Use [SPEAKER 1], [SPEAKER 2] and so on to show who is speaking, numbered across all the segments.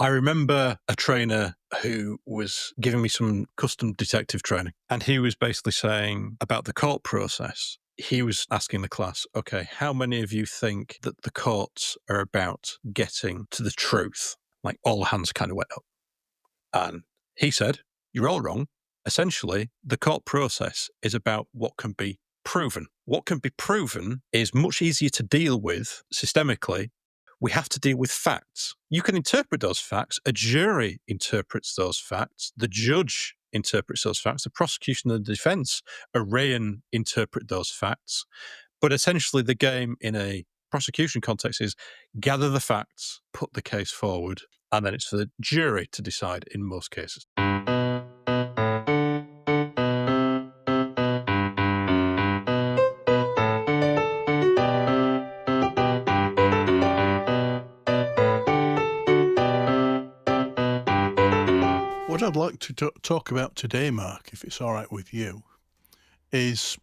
[SPEAKER 1] I remember a trainer who was giving me some custom detective training, and he was basically saying about the court process. He was asking the class, okay, how many of you think that the courts are about getting to the truth? Like all hands kind of went up. And he said, you're all wrong. Essentially, the court process is about what can be proven. What can be proven is much easier to deal with systemically. We have to deal with facts. You can interpret those facts. A jury interprets those facts. The judge interprets those facts. The prosecution and the defense array and interpret those facts. But essentially, the game in a prosecution context is gather the facts, put the case forward, and then it's for the jury to decide in most cases.
[SPEAKER 2] What I'd like to talk about today, Mark, if it's all right with you, is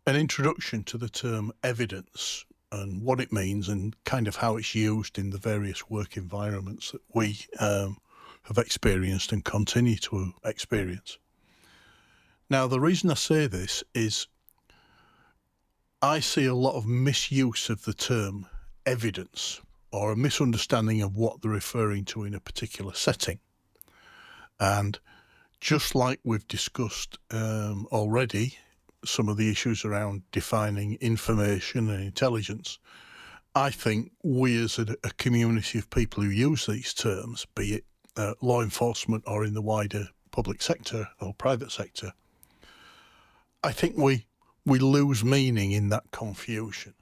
[SPEAKER 2] an introduction to the term evidence and what it means and kind of how it's used in the various work environments that we have experienced and continue to experience. Now, the reason I say this is I see a lot of misuse of the term evidence or a misunderstanding of what they're referring to in a particular setting. And just like we've discussed already, some of the issues around defining information and intelligence, I think we as a community of people who use these terms, be it law enforcement or in the wider public sector or private sector, I think we lose meaning in that confusion.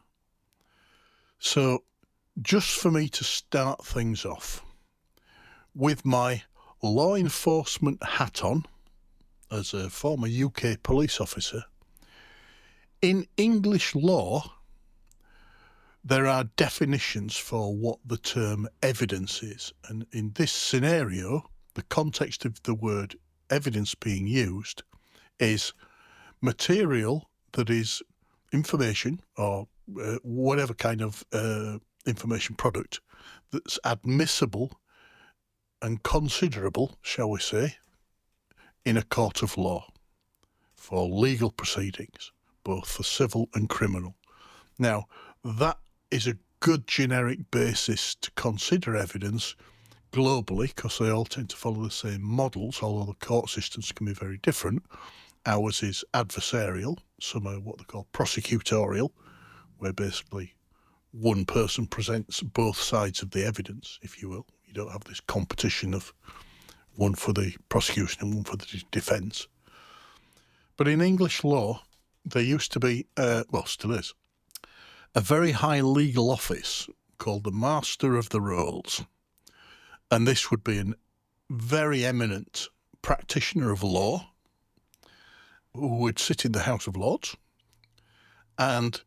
[SPEAKER 2] So just for me to start things off with my law enforcement hat on as a former UK police officer, in English law, there are definitions for what the term evidence is. And in this scenario, the context of the word evidence being used is material that is information or whatever kind of information product that's admissible and considerable, shall we say, in a court of law for legal proceedings, both for civil and criminal. Now, that is a good generic basis to consider evidence globally because they all tend to follow the same models, although the court systems can be very different. Ours is adversarial, some are what they call prosecutorial, where basically one person presents both sides of the evidence, if you will. You don't have this competition of one for the prosecution and one for the defence. But in English law, there used to be, still is, a very high legal office called the Master of the Rolls. And this would be a very eminent practitioner of law who would sit in the House of Lords and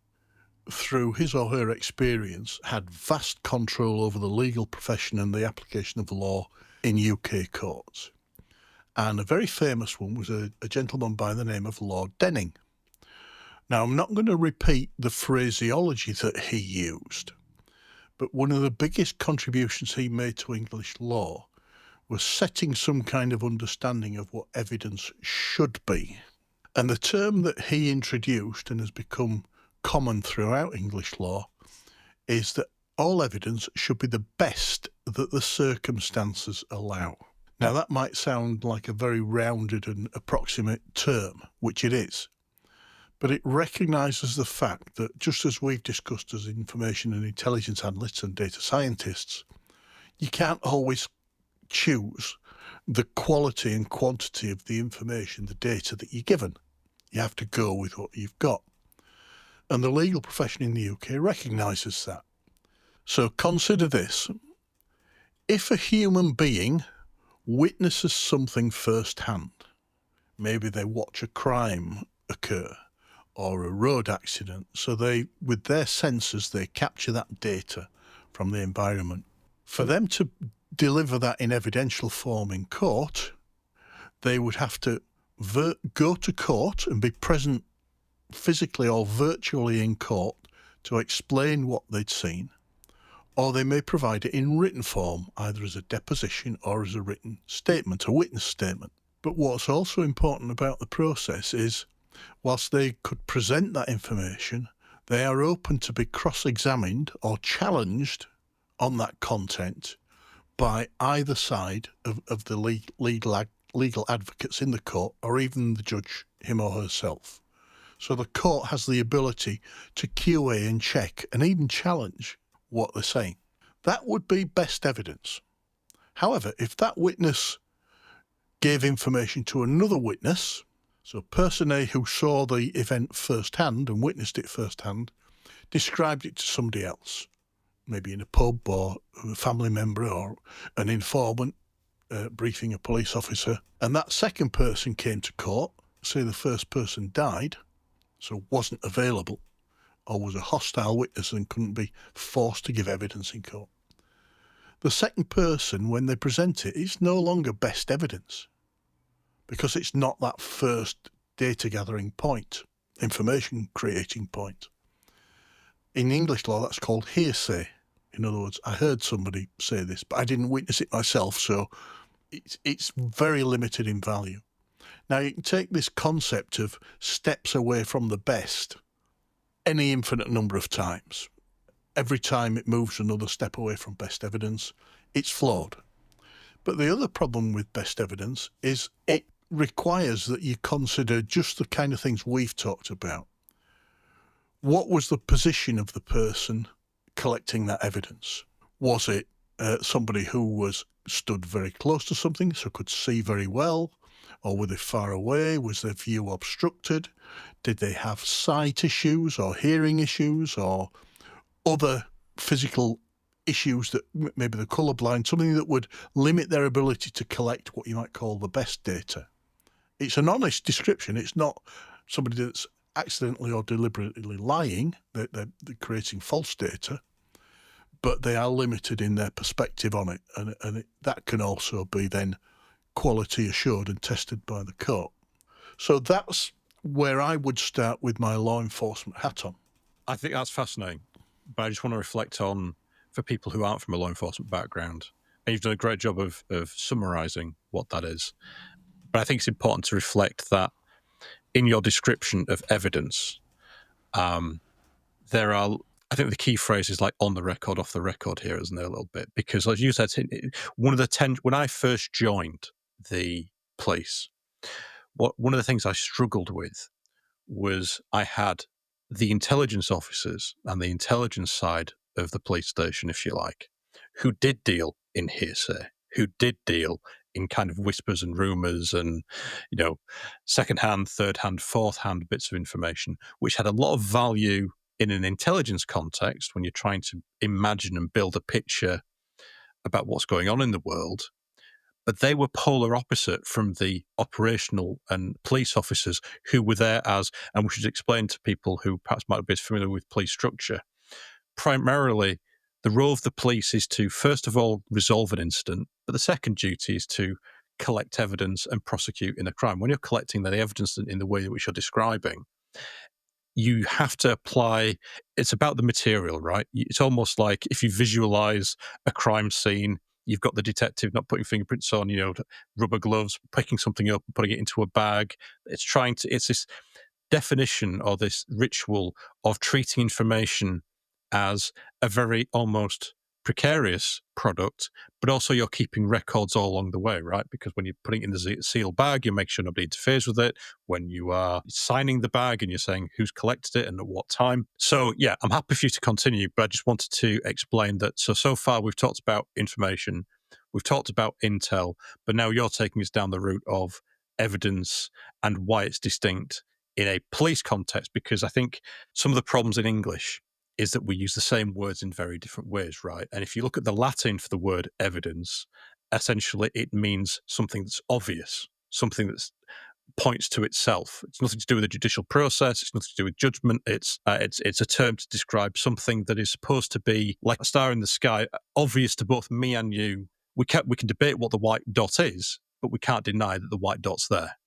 [SPEAKER 2] through his or her experience, had vast control over the legal profession and the application of the law in UK courts. And a very famous one was a gentleman by the name of Lord Denning. Now, I'm not going to repeat the phraseology that he used, but one of the biggest contributions he made to English law was setting some kind of understanding of what evidence should be. And the term that he introduced and has become common throughout English law is that all evidence should be the best that the circumstances allow. Now, that might sound like a very rounded and approximate term, which it is, but it recognises the fact that just as we've discussed as information and intelligence analysts and data scientists, you can't always choose the quality and quantity of the information, the data that you're given. You have to go with what you've got. And the legal profession in the UK recognises that. So consider this. If a human being witnesses something firsthand, maybe they watch a crime occur or a road accident, so they, with their senses, they capture that data from the environment. For them to deliver that in evidential form in court, they would have to go to court and be present physically or virtually in court to explain what they'd seen, or they may provide it in written form, either as a deposition or as a written statement, a witness statement. But what's also important about the process is, whilst they could present that information, they are open to be cross-examined or challenged on that content by either side of the legal advocates in the court, or even the judge, him or herself. So the court has the ability to QA and check and even challenge what they're saying. That would be best evidence. However, if that witness gave information to another witness, so person A who saw the event firsthand and witnessed it firsthand, described it to somebody else, maybe in a pub or a family member or an informant briefing a police officer, and that second person came to court, say the first person died, so wasn't available, or was a hostile witness and couldn't be forced to give evidence in court. The second person, when they present it, is no longer best evidence, because it's not that first data gathering point, information creating point. In English law, that's called hearsay. In other words, I heard somebody say this, but I didn't witness it myself, so it's very limited in value. Now, you can take this concept of steps away from the best any infinite number of times. Every time it moves another step away from best evidence, it's flawed. But the other problem with best evidence is it requires that you consider just the kind of things we've talked about. What was the position of the person collecting that evidence? Was it somebody who was stood very close to something, so could see very well? Or were they far away? Was their view obstructed? Did they have sight issues or hearing issues or other physical issues that maybe they're colourblind, something that would limit their ability to collect what you might call the best data? It's an honest description. It's not somebody that's accidentally or deliberately lying, they're creating false data, but they are limited in their perspective on it. And that can also be then quality assured and tested by the court. So that's where I would start with my law enforcement hat on.
[SPEAKER 1] I think that's fascinating, but I just want to reflect on, for people who aren't from a law enforcement background, and you've done a great job of summarising what that is. But I think it's important to reflect that in your description of evidence, there are, I think the key phrase is like on the record, off the record here, isn't there, a little bit? Because as you said, one of the when I first joined the police, one of the things I struggled with was I had the intelligence officers and the intelligence side of the police station, if you like, who did deal in hearsay, who did deal in kind of whispers and rumors and, second-hand, third-hand, fourth-hand bits of information, which had a lot of value in an intelligence context when you're trying to imagine and build a picture about what's going on in the world. But they were polar opposite from the operational and police officers who were there as, and we should explain to people who perhaps might be familiar with police structure, primarily the role of the police is to, first of all, resolve an incident, but the second duty is to collect evidence and prosecute in a crime. When you're collecting the evidence in the way which you're describing, you have to apply, it's about the material, right? It's almost like if you visualize a crime scene, you've got the detective not putting fingerprints on, rubber gloves, picking something up and putting it into a bag. It's this definition or this ritual of treating information as a very almost precarious product, but also you're keeping records all along the way, right? Because when you're putting it in the sealed bag, you make sure nobody interferes with it. When you are signing the bag and you're saying who's collected it and at what time. So yeah, I'm happy for you to continue, but I just wanted to explain that. So far we've talked about information, we've talked about intel, but now you're taking us down the route of evidence and why it's distinct in a police context, because I think some of the problems in English is that we use the same words in very different ways, right? And if you look at the Latin for the word evidence, essentially it means something that's obvious, something that points to itself. It's nothing to do with the judicial process. It's nothing to do with judgment. It's a term to describe something that is supposed to be like a star in the sky, obvious to both me and you. We can debate what the white dot is, but we can't deny that the white dot's there.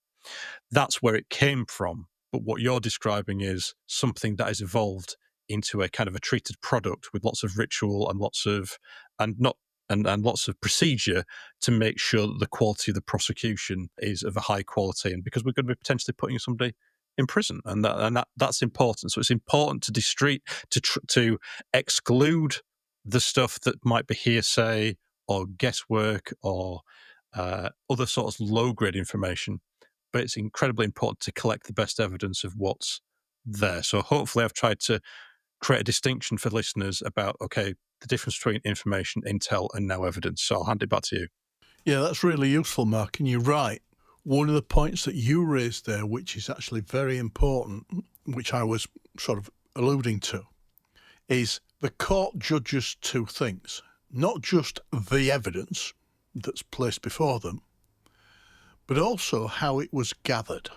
[SPEAKER 1] That's where it came from. But what you're describing is something that has evolved into a kind of a treated product with lots of ritual and lots of and not and lots of procedure to make sure that the quality of the prosecution is of a high quality, and because we're going to be potentially putting somebody in prison, that's important. So it's important to to exclude the stuff that might be hearsay or guesswork or other sorts of low grade information, but it's incredibly important to collect the best evidence of what's there. So hopefully, I've tried to create a distinction for listeners about, okay, the difference between information, intel, and now evidence. So I'll hand it back to you.
[SPEAKER 2] Yeah, that's really useful, Mark. And you're right. One of the points that you raised there, which is actually very important, which I was sort of alluding to, is the court judges two things, not just the evidence that's placed before them, but also how it was gathered.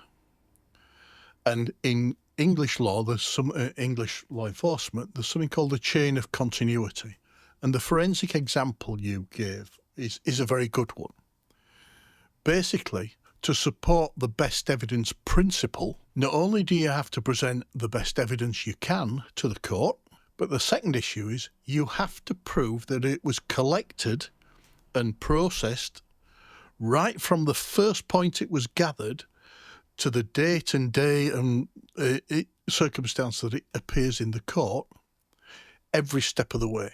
[SPEAKER 2] And in English law, there's some English law enforcement, there's something called the chain of continuity. And the forensic example you gave is a very good one. Basically, to support the best evidence principle, not only do you have to present the best evidence you can to the court, but the second issue is you have to prove that it was collected and processed right from the first point it was gathered to the date and day and circumstance that it appears in the court, every step of the way.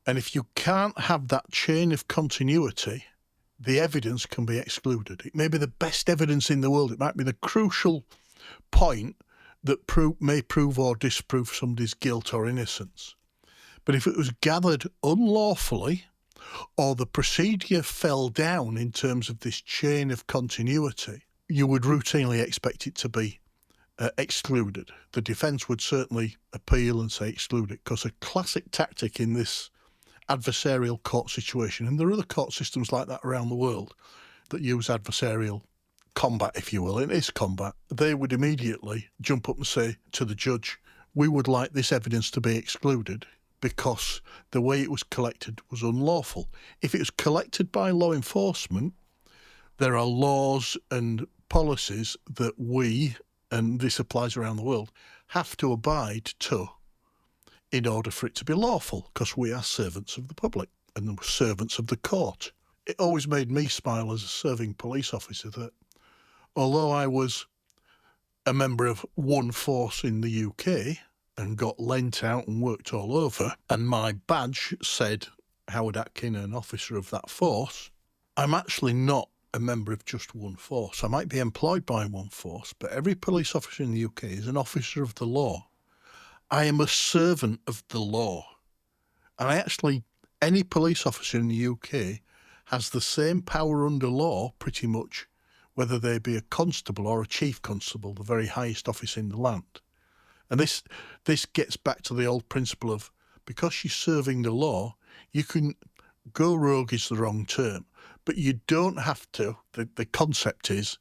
[SPEAKER 2] And if you can't have that chain of continuity, the evidence can be excluded. It may be the best evidence in the world. It might be the crucial point that may prove or disprove somebody's guilt or innocence. But if it was gathered unlawfully, or the procedure fell down in terms of this chain of continuity, you would routinely expect it to be excluded. The defence would certainly appeal and say exclude it, because a classic tactic in this adversarial court situation, and there are other court systems like that around the world that use adversarial combat, if you will, it is combat, they would immediately jump up and say to the judge, we would like this evidence to be excluded because the way it was collected was unlawful. If it was collected by law enforcement, there are laws and policies that we, and this applies around the world, have to abide to in order for it to be lawful, because we are servants of the public and servants of the court. It always made me smile as a serving police officer that although I was a member of one force in the UK and got lent out and worked all over, and my badge said Howard Atkin, an officer of that force, I'm actually not a member of just one force. I might be employed by one force, but every police officer in the UK is an officer of the law. I am a servant of the law. And any police officer in the UK has the same power under law, pretty much, whether they be a constable or a chief constable, the very highest office in the land. And this gets back to the old principle of, because you're serving the law, you can go rogue is the wrong term, but you don't have to. The concept is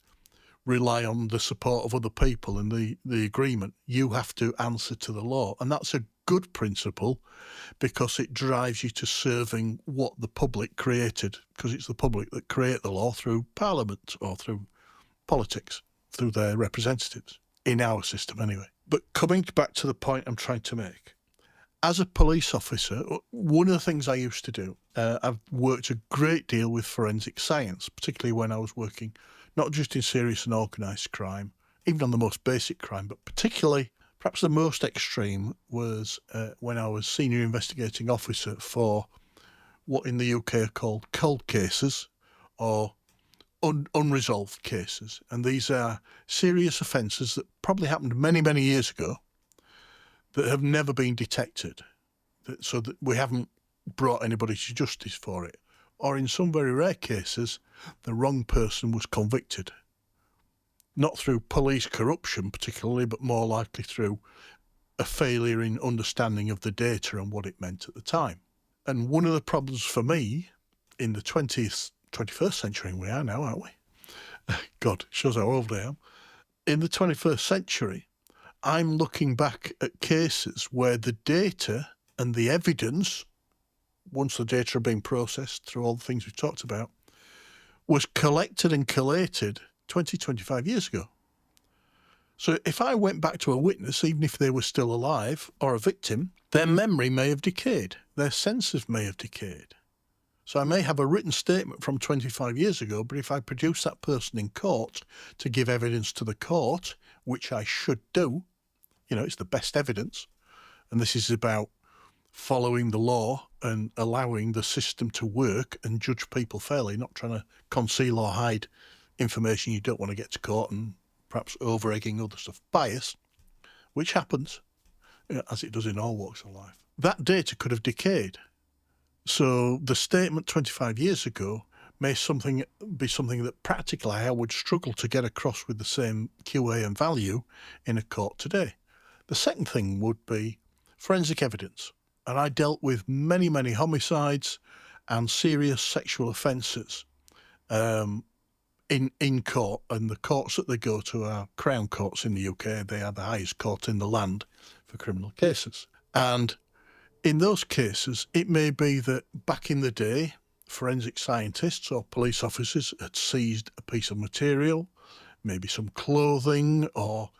[SPEAKER 2] rely on the support of other people and the agreement. You have to answer to the law. And that's a good principle because it drives you to serving what the public created, because it's the public that create the law through Parliament or through politics, through their representatives, in our system anyway. But coming back to the point I'm trying to make, as a police officer, one of the things I used to do, I've worked a great deal with forensic science, particularly when I was working not just in serious and organised crime, even on the most basic crime, but particularly, perhaps the most extreme was when I was senior investigating officer for what in the UK are called cold cases or unresolved cases. And these are serious offences that probably happened many, many years ago that have never been detected, so that we haven't brought anybody to justice for it. Or in some very rare cases, the wrong person was convicted. Not through police corruption particularly, but more likely through a failure in understanding of the data and what it meant at the time. And one of the problems for me in the 21st century, we are now, aren't we? God, shows how old I am. In the 21st century, I'm looking back at cases where the data and the evidence, once the data had been processed through all the things we've talked about, was collected and collated 20, 25 years ago. So if I went back to a witness, even if they were still alive, or a victim, their memory may have decayed. Their senses may have decayed. So I may have a written statement from 25 years ago, but if I produce that person in court to give evidence to the court, which I should do, it's the best evidence. And this is about following the law and allowing the system to work and judge people fairly, not trying to conceal or hide information you don't want to get to court and perhaps over-egging other stuff. Bias, which happens, as it does in all walks of life. That data could have decayed. So the statement 25 years ago may be something that practically I would struggle to get across with the same QA and value in a court today. The second thing would be forensic evidence. And I dealt with many, many homicides and serious sexual offences in court. And the courts that they go to are Crown courts in the UK. They are the highest court in the land for criminal cases. And in those cases, it may be that back in the day, forensic scientists or police officers had seized a piece of material, maybe some clothing or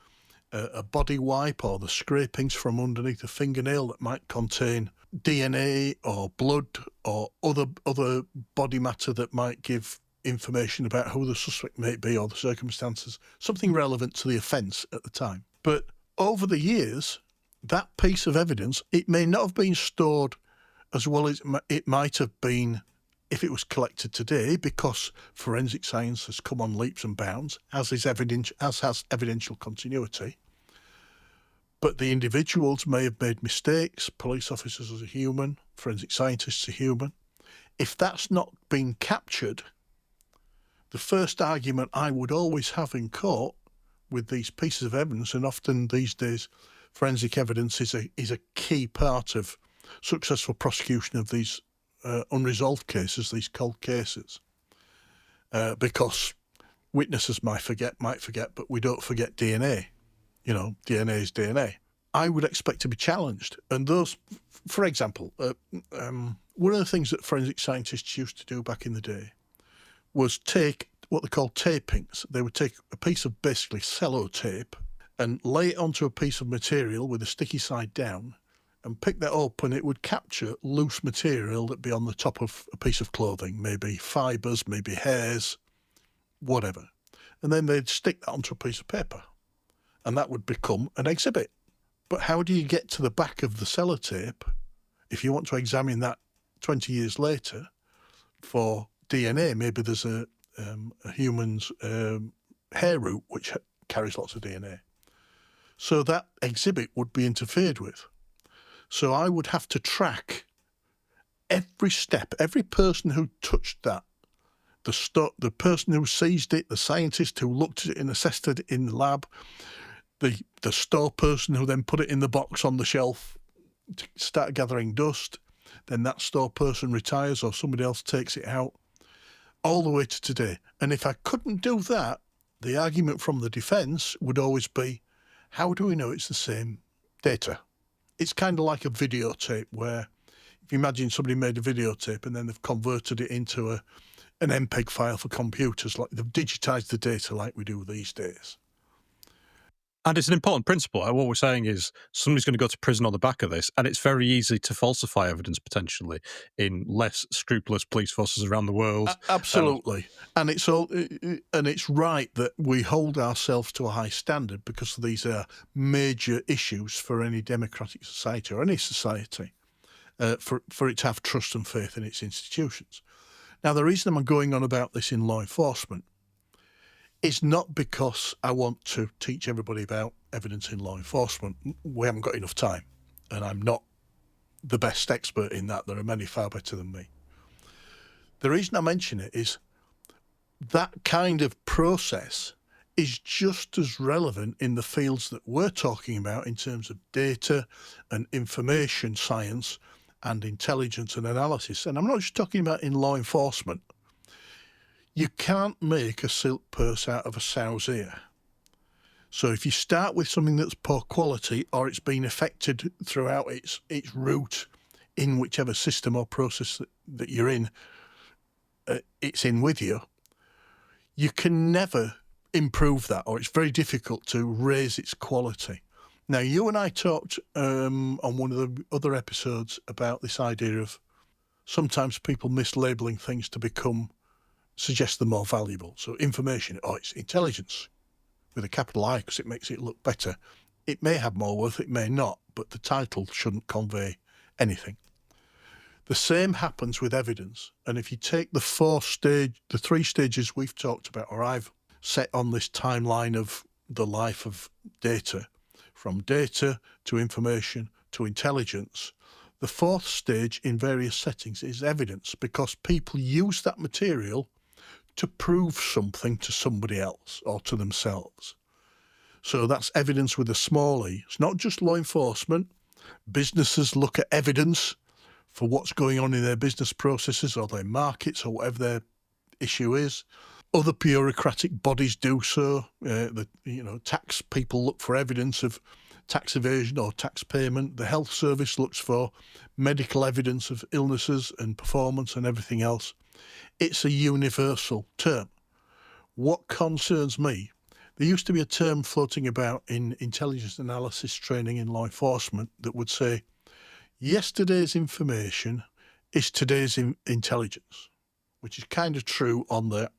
[SPEAKER 2] a body wipe or the scrapings from underneath a fingernail that might contain DNA or blood or other body matter that might give information about who the suspect may be or the circumstances, something relevant to the offence at the time. But over the years, that piece of evidence, it may not have been stored as well as it might have been if it was collected today, because forensic science has come on leaps and bounds, as has evidential continuity. But the individuals may have made mistakes. Police officers are human. Forensic scientists are human. If that's not been captured, the first argument I would always have in court with these pieces of evidence, and often these days forensic evidence is a key part of successful prosecution of these unresolved cases, these cold cases, because witnesses might forget, but we don't forget DNA. DNA is DNA. I would expect to be challenged. And those, for example, one of the things that forensic scientists used to do back in the day was take what they call tapings. They would take a piece of basically sellotape and lay it onto a piece of material with a sticky side down and pick that up, and it would capture loose material that'd be on the top of a piece of clothing, maybe fibres, maybe hairs, whatever. And then they'd stick that onto a piece of paper, and that would become an exhibit. But how do you get to the back of the sellotape if you want to examine that 20 years later for DNA? Maybe there's a human's hair root which carries lots of DNA. So that exhibit would be interfered with. So I would have to track every step, every person who touched that, the person who seized it, the scientist who looked at it and assessed it in the lab, the store person who then put it in the box on the shelf to start gathering dust. Then that store person retires or somebody else takes it out, all the way to today. And if I couldn't do that, the argument from the defence would always be, how do we know it's the same data? It's kind of like a videotape where, if you imagine somebody made a videotape and then they've converted it into an MPEG file for computers, like they've digitised the data like we do these days.
[SPEAKER 1] And it's an important principle. What we're saying is somebody's going to go to prison on the back of this, and it's very easy to falsify evidence potentially in less scrupulous police forces around the world.
[SPEAKER 2] Absolutely. And it's right that we hold ourselves to a high standard, because these are major issues for any democratic society or any society, for it to have trust and faith in its institutions. Now, the reason I'm going on about this in law enforcement is not because I want to teach everybody about evidence in law enforcement. We haven't got enough time, and I'm not the best expert in that. There are many far better than me. The reason I mention it is that kind of process is just as relevant in the fields that we're talking about in terms of data and information science and intelligence and analysis. And I'm not just talking about in law enforcement. You can't make a silk purse out of a sow's ear. So if you start with something that's poor quality, or it's been affected throughout its route in whichever system or process that you're in, it's in with you, you can never improve that, or it's very difficult to raise its quality. Now, you and I talked on one of the other episodes about this idea of sometimes people mislabeling things to suggest they're more valuable. So information, it's intelligence with a capital I because it makes it look better. It may have more worth, it may not, but the title shouldn't convey anything. The same happens with evidence. And if you take the three stages we've talked about, or I've set on this timeline of the life of data, from data to information to intelligence, the fourth stage in various settings is evidence, because people use that material to prove something to somebody else or to themselves. So that's evidence with a small e. It's not just law enforcement. Businesses look at evidence for what's going on in their business processes or their markets or whatever their issue is. Other bureaucratic bodies do so. Tax people look for evidence of tax evasion or tax payment. The health service looks for medical evidence of illnesses and performance and everything else. It's a universal term. What concerns me, there used to be a term floating about in intelligence analysis training in law enforcement that would say, yesterday's information is today's intelligence, which is kind of true on that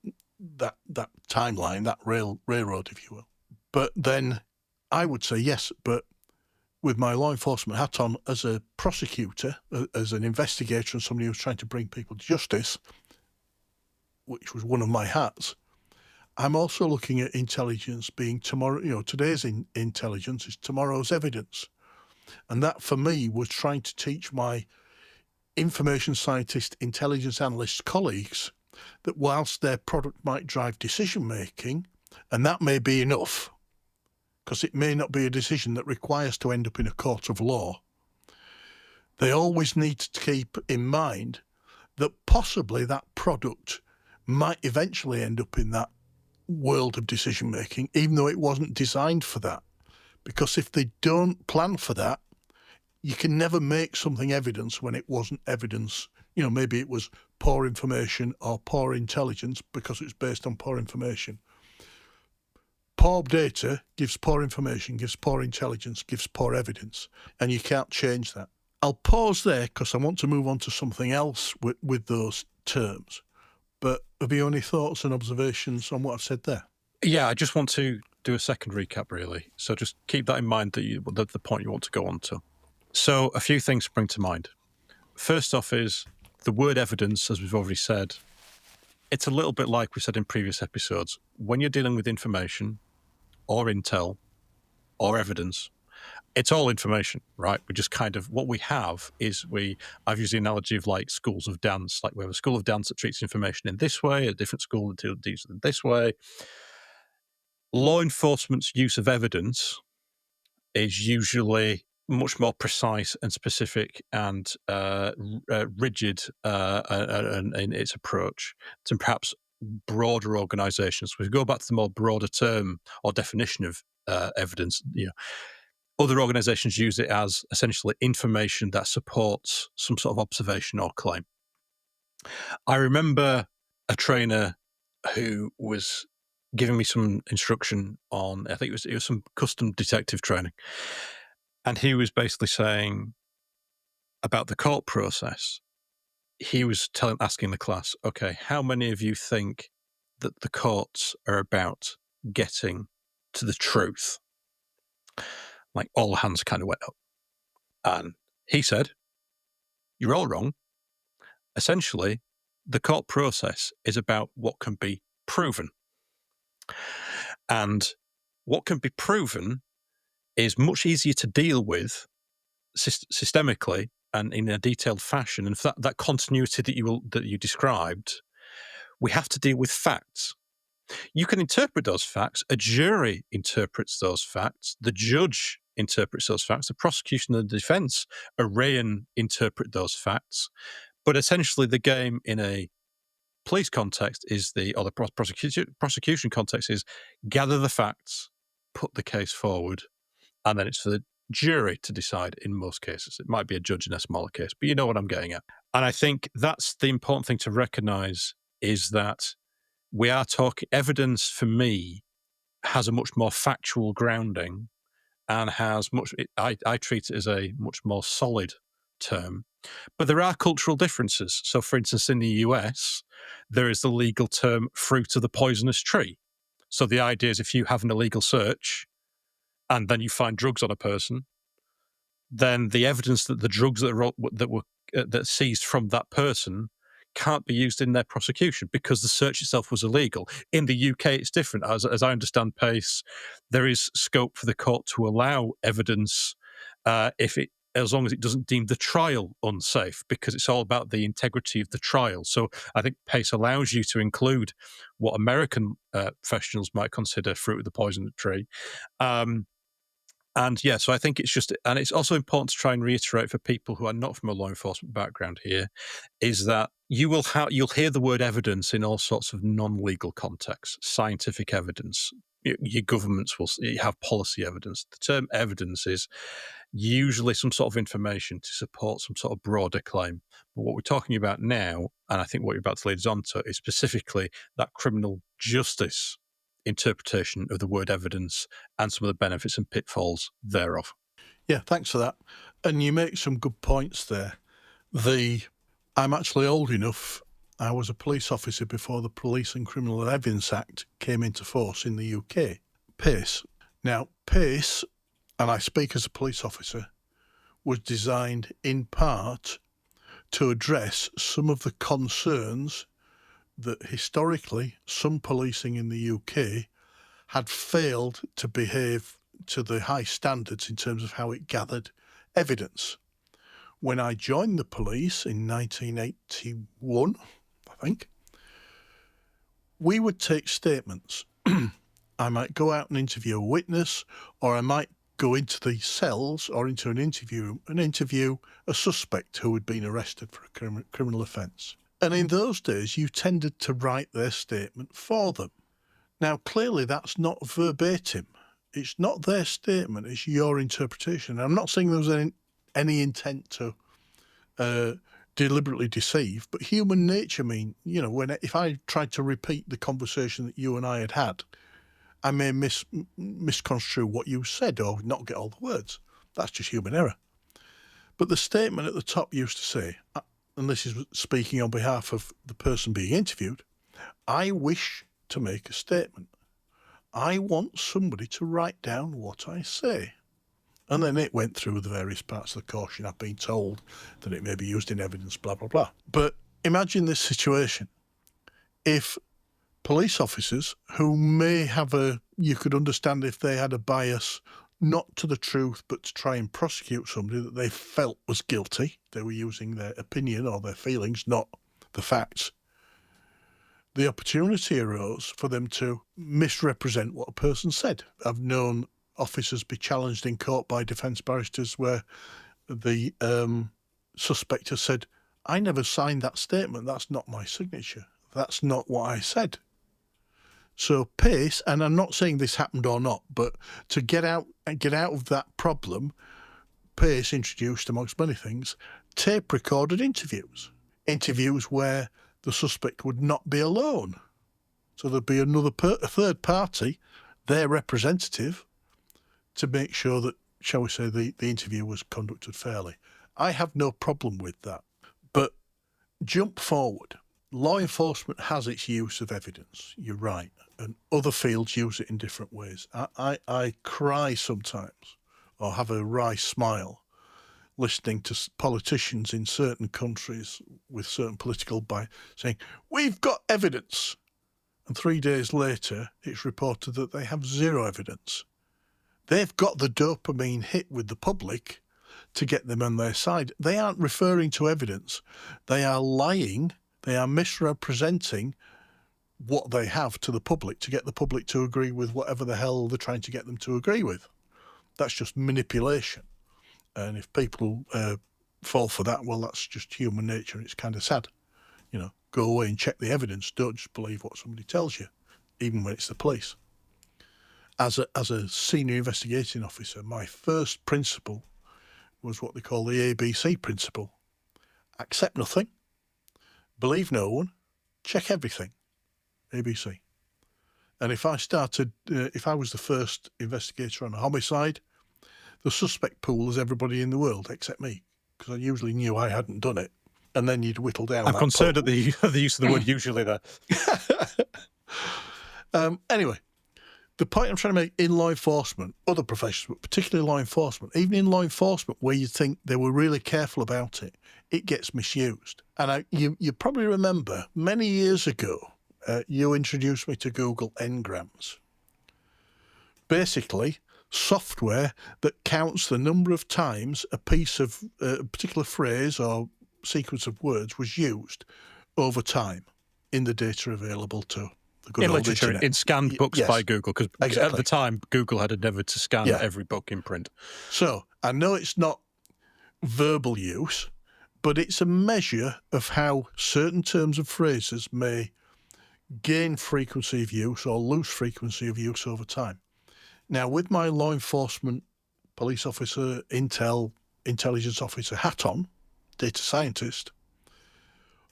[SPEAKER 2] timeline, that railroad, if you will. But then I would say yes, but with my law enforcement hat on as a prosecutor, as an investigator and somebody who's trying to bring people to justice, which was one of my hats, I'm also looking at intelligence being tomorrow, today's intelligence is tomorrow's evidence. And that for me was trying to teach my information scientist, intelligence analyst colleagues that whilst their product might drive decision making, and that may be enough, because it may not be a decision that requires to end up in a court of law, they always need to keep in mind that possibly that product might eventually end up in that world of decision making, even though it wasn't designed for that. Because if they don't plan for that, you can never make something evidence when it wasn't evidence. Maybe it was poor information or poor intelligence because it's based on poor information. Poor data gives poor information, gives poor intelligence, gives poor evidence, and you can't change that. I'll pause there because I want to move on to something else with those terms. But have you any thoughts and observations on what I've said there?
[SPEAKER 1] Yeah, I just want to do a second recap, really. So just keep that in mind, that the point you want to go on to. So a few things spring to mind. First off is the word evidence, as we've already said. It's a little bit like we said in previous episodes. When you're dealing with information or intel or evidence, it's all information, right? We just what we have is I've used the analogy of like schools of dance. Like we have a school of dance that treats information in this way, a different school that deals with it this way. Law enforcement's use of evidence is usually much more precise and specific and rigid in its approach than perhaps broader organisations. We go back to the more broader term or definition of evidence. Other organisations use it as essentially information that supports some sort of observation or claim. I remember a trainer who was giving me some instruction on, I think it was some custom detective training. And he was basically saying about the court process. He was asking the class, okay, how many of you think that the courts are about getting to the truth? Like all hands kind of went up. And he said, you're all wrong. Essentially, the court process is about what can be proven. And what can be proven is much easier to deal with systemically and in a detailed fashion. And for that continuity that you described, we have to deal with facts. You can interpret those facts. A jury interprets those facts. The judge interprets those facts. The prosecution and the defense array and interpret those facts. But essentially, the game in a police context or the prosecution context is gather the facts, put the case forward, and then it's for the jury to decide in most cases. It might be a judge in a smaller case, but you know what I'm getting at. And I think that's the important thing to recognize is that we are talking evidence for me has a much more factual grounding and has I treat it as a much more solid term. But there are cultural differences. So, for instance, in the US, there is the legal term fruit of the poisonous tree. So the idea is if you have an illegal search and then you find drugs on a person, then the evidence that the drugs that were that seized from that person can't be used in their prosecution because the search itself was illegal. In the UK, it's different. As I understand Pace, there is scope for the court to allow evidence if it as long as it doesn't deem the trial unsafe, because it's all about the integrity of the trial. So I think Pace allows you to include what American professionals might consider fruit of the poison tree. Um, and yeah, so I think it's just, and it's also important to try and reiterate for people who are not from a law enforcement background here, is that you'll hear the word evidence in all sorts of non-legal contexts, scientific evidence. Your governments will you have policy evidence. The term evidence is usually some sort of information to support some sort of broader claim. But what we're talking about now, and I think what you're about to lead us on to, is specifically that criminal justice interpretation of the word evidence and some of the benefits and pitfalls thereof.
[SPEAKER 2] Yeah, thanks for that. And you make some good points there. I'm actually old enough. I was a police officer before the Police and Criminal Evidence Act came into force in the UK. PACE. Now, PACE, and I speak as a police officer, was designed in part to address some of the concerns that historically some policing in the UK had failed to behave to the high standards in terms of how it gathered evidence. When I joined the police in 1981, I think, we would take statements. I might go out and interview a witness, or I might go into the cells or into an interview room and interview a suspect who had been arrested for a criminal offence. And in those days, you tended to write their statement for them. Now, clearly, that's not verbatim. It's not their statement, it's your interpretation. I'm not saying there was any intent to deliberately deceive, but human nature if I tried to repeat the conversation that you and I had had, I may misconstrue what you said or not get all the words. That's just human error. But the statement at the top used to say, and this is speaking on behalf of the person being interviewed, I wish to make a statement. I want somebody to write down what I say. And then it went through the various parts of the caution. I've been told that it may be used in evidence, blah, blah, blah. But imagine this situation. If police officers who may have you could understand if they had a bias, not to the truth, but to try and prosecute somebody that they felt was guilty, they were using their opinion or their feelings, not the facts. The opportunity arose for them to misrepresent what a person said. I've known officers be challenged in court by defence barristers where the suspect has said, I never signed that statement, that's not my signature, that's not what I said. So PACE, and I'm not saying this happened or not, but to get out of that problem, PACE introduced, amongst many things, tape recorded interviews where the suspect would not be alone. So there'd be a third party, their representative, to make sure that, shall we say, the interview was conducted fairly. I have no problem with that. But jump forward. Law enforcement has its use of evidence, you're right, and other fields use it in different ways. I cry sometimes, or have a wry smile, listening to politicians in certain countries with certain political bias saying, we've got evidence. And 3 days later, it's reported that they have zero evidence. They've got the dopamine hit with the public to get them on their side. They aren't referring to evidence. They are lying. They are misrepresenting what they have to the public to get the public to agree with whatever the hell they're trying to get them to agree with. That's just manipulation. And if people fall for that, well, that's just human nature. It's kind of sad. Go away and check the evidence. Don't just believe what somebody tells you, even when it's the police. As a senior investigating officer, my first principle was what they call the ABC principle. Accept nothing, believe no one, check everything. ABC. And if if I was the first investigator on a homicide, the suspect pool is everybody in the world except me, because I usually knew I hadn't done it. And then you'd whittle down
[SPEAKER 1] I'm
[SPEAKER 2] that
[SPEAKER 1] concerned
[SPEAKER 2] pool.
[SPEAKER 1] at the use of the word usually there.
[SPEAKER 2] Anyway, the point I'm trying to make in law enforcement, other professions, but particularly law enforcement, even in law enforcement, where you think they were really careful about it, it gets misused. And you probably remember many years ago, you introduced me to Google Ngrams. Basically, software that counts the number of times a piece of a particular phrase or sequence of words was used over time in the data available to the good
[SPEAKER 1] In
[SPEAKER 2] old
[SPEAKER 1] literature,
[SPEAKER 2] internet.
[SPEAKER 1] in scanned books by
[SPEAKER 2] Yes,
[SPEAKER 1] Google, because at
[SPEAKER 2] exactly.
[SPEAKER 1] the time, Google had endeavoured to scan
[SPEAKER 2] Yeah.
[SPEAKER 1] every book in print.
[SPEAKER 2] So I know it's not verbal use, but it's a measure of how certain terms and phrases may gain frequency of use or lose frequency of use over time. Now, with my law enforcement, police officer, intelligence officer hat on, data scientist,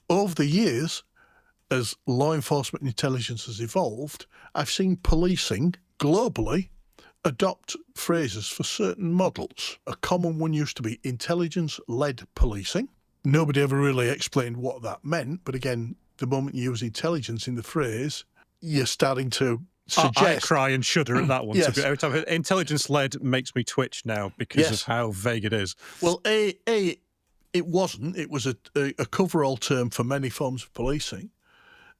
[SPEAKER 2] over the years, as law enforcement intelligence has evolved, I've seen policing globally adopt phrases for certain models. A common one used to be intelligence-led policing. Nobody ever really explained what that meant, but again, the moment you use intelligence in the phrase, you're starting to
[SPEAKER 1] I
[SPEAKER 2] suggest...
[SPEAKER 1] cry and shudder at that one.
[SPEAKER 2] Yes.
[SPEAKER 1] Every time intelligence-led makes me twitch now because of
[SPEAKER 2] Yes.
[SPEAKER 1] how vague it is.
[SPEAKER 2] Well, it wasn't. It was a coverall term for many forms of policing,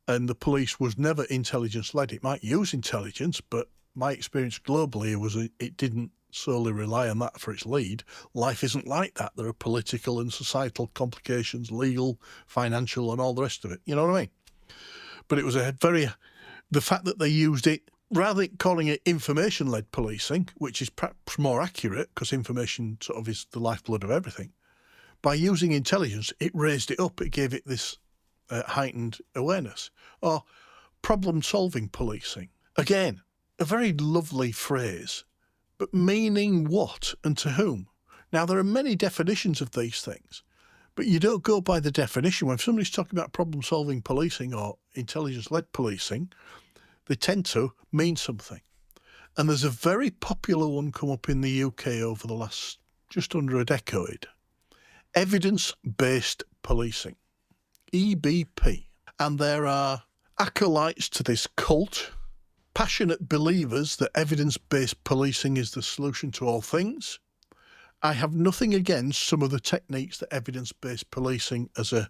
[SPEAKER 2] and the police was never intelligence-led. It might use intelligence, but my experience globally was it didn't solely rely on that for its lead. Life isn't like that. There are political and societal complications, legal, financial, and all the rest of it. You know what I mean? But it was the fact that they used it, rather than calling it information-led policing, which is perhaps more accurate because information sort of is the lifeblood of everything, by using intelligence, it raised it up. It gave it this heightened awareness. Or problem-solving policing. Again, a very lovely phrase, but meaning what and to whom? Now, there are many definitions of these things, but you don't go by the definition. When somebody's talking about problem-solving policing or intelligence-led policing, they tend to mean something. And there's a very popular one come up in the UK over the last just under a decade. Evidence-based policing, EBP. And there are acolytes to this cult, passionate believers that evidence-based policing is the solution to all things. I have nothing against some of the techniques that evidence-based policing as a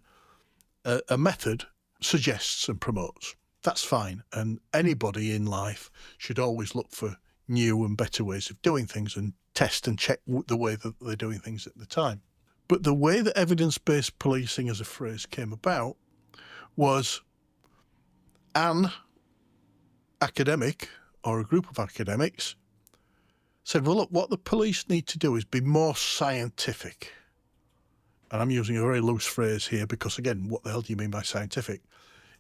[SPEAKER 2] method suggests and promotes. That's fine. And anybody in life should always look for new and better ways of doing things and test and check the way that they're doing things at the time. But the way that evidence-based policing as a phrase came about was an academic or a group of academics said, well, look, what the police need to do is be more scientific. And I'm using a very loose phrase here because, again, what the hell do you mean by scientific?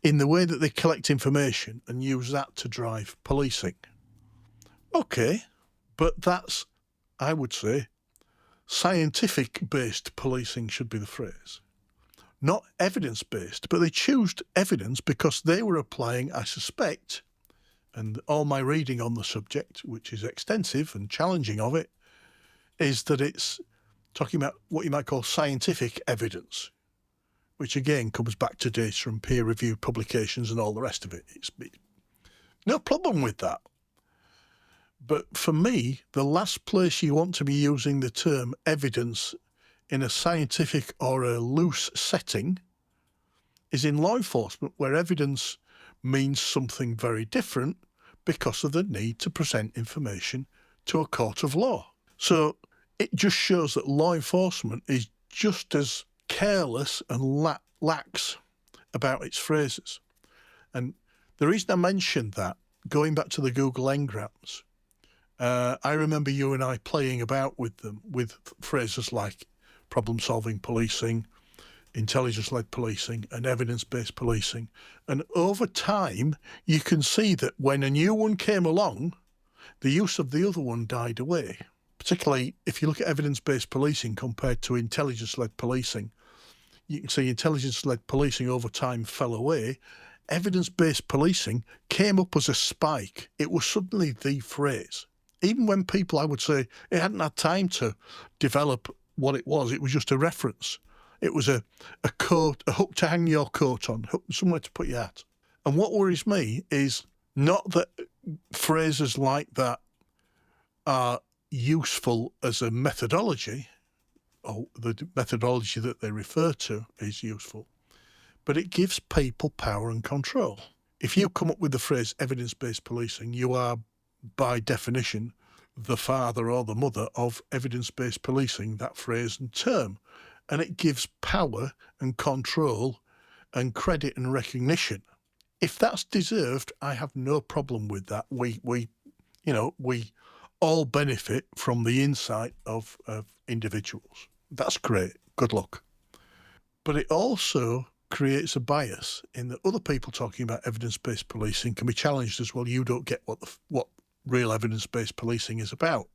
[SPEAKER 2] In the way that they collect information and use that to drive policing. Okay, but that's, I would say, scientific-based policing should be the phrase. Not evidence-based, but they chose evidence because they were applying, I suspect, and all my reading on the subject, which is extensive and challenging of it, is that it's talking about what you might call scientific evidence, which again comes back to data and peer-reviewed publications and all the rest of it. It's no problem with that. But for me, the last place you want to be using the term evidence in a scientific or a loose setting is in law enforcement, where evidence means something very different because of the need to present information to a court of law. So it just shows that law enforcement is just as careless and lax about its phrases. And the reason I mentioned that, going back to the Google Ngrams, I remember you and I playing about with them, with phrases like problem-solving policing, intelligence-led policing, and evidence-based policing. And over time, you can see that when a new one came along, the use of the other one died away. Particularly if you look at evidence-based policing compared to intelligence-led policing, you can see intelligence-led policing over time fell away. evidence-based policing came up as a spike. It was suddenly the phrase. Even when people, I would say, it hadn't had time to develop what it was just a reference. It was a coat, a hook to hang your coat on, somewhere to put your hat. And what worries me is not that phrases like that are useful as a methodology, or the methodology that they refer to is useful, but it gives people power and control. If you come up with the phrase evidence-based policing, you are, by definition, the father or the mother of evidence-based policing, that phrase and term. And it gives power and control and credit and recognition. If that's deserved, I have no problem with that. We all benefit from the insight of individuals. That's great. Good luck. But it also creates a bias in that other people talking about evidence-based policing can be challenged as, well, you don't get what real evidence-based policing is about.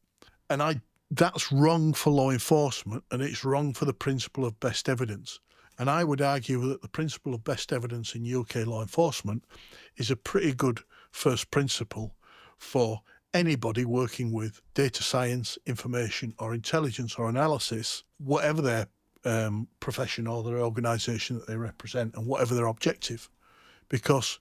[SPEAKER 2] And that's wrong for law enforcement, and it's wrong for the principle of best evidence. And I would argue that the principle of best evidence in UK law enforcement is a pretty good first principle for anybody working with data science, information or intelligence or analysis, whatever their profession or their organisation that they represent and whatever their objective. Because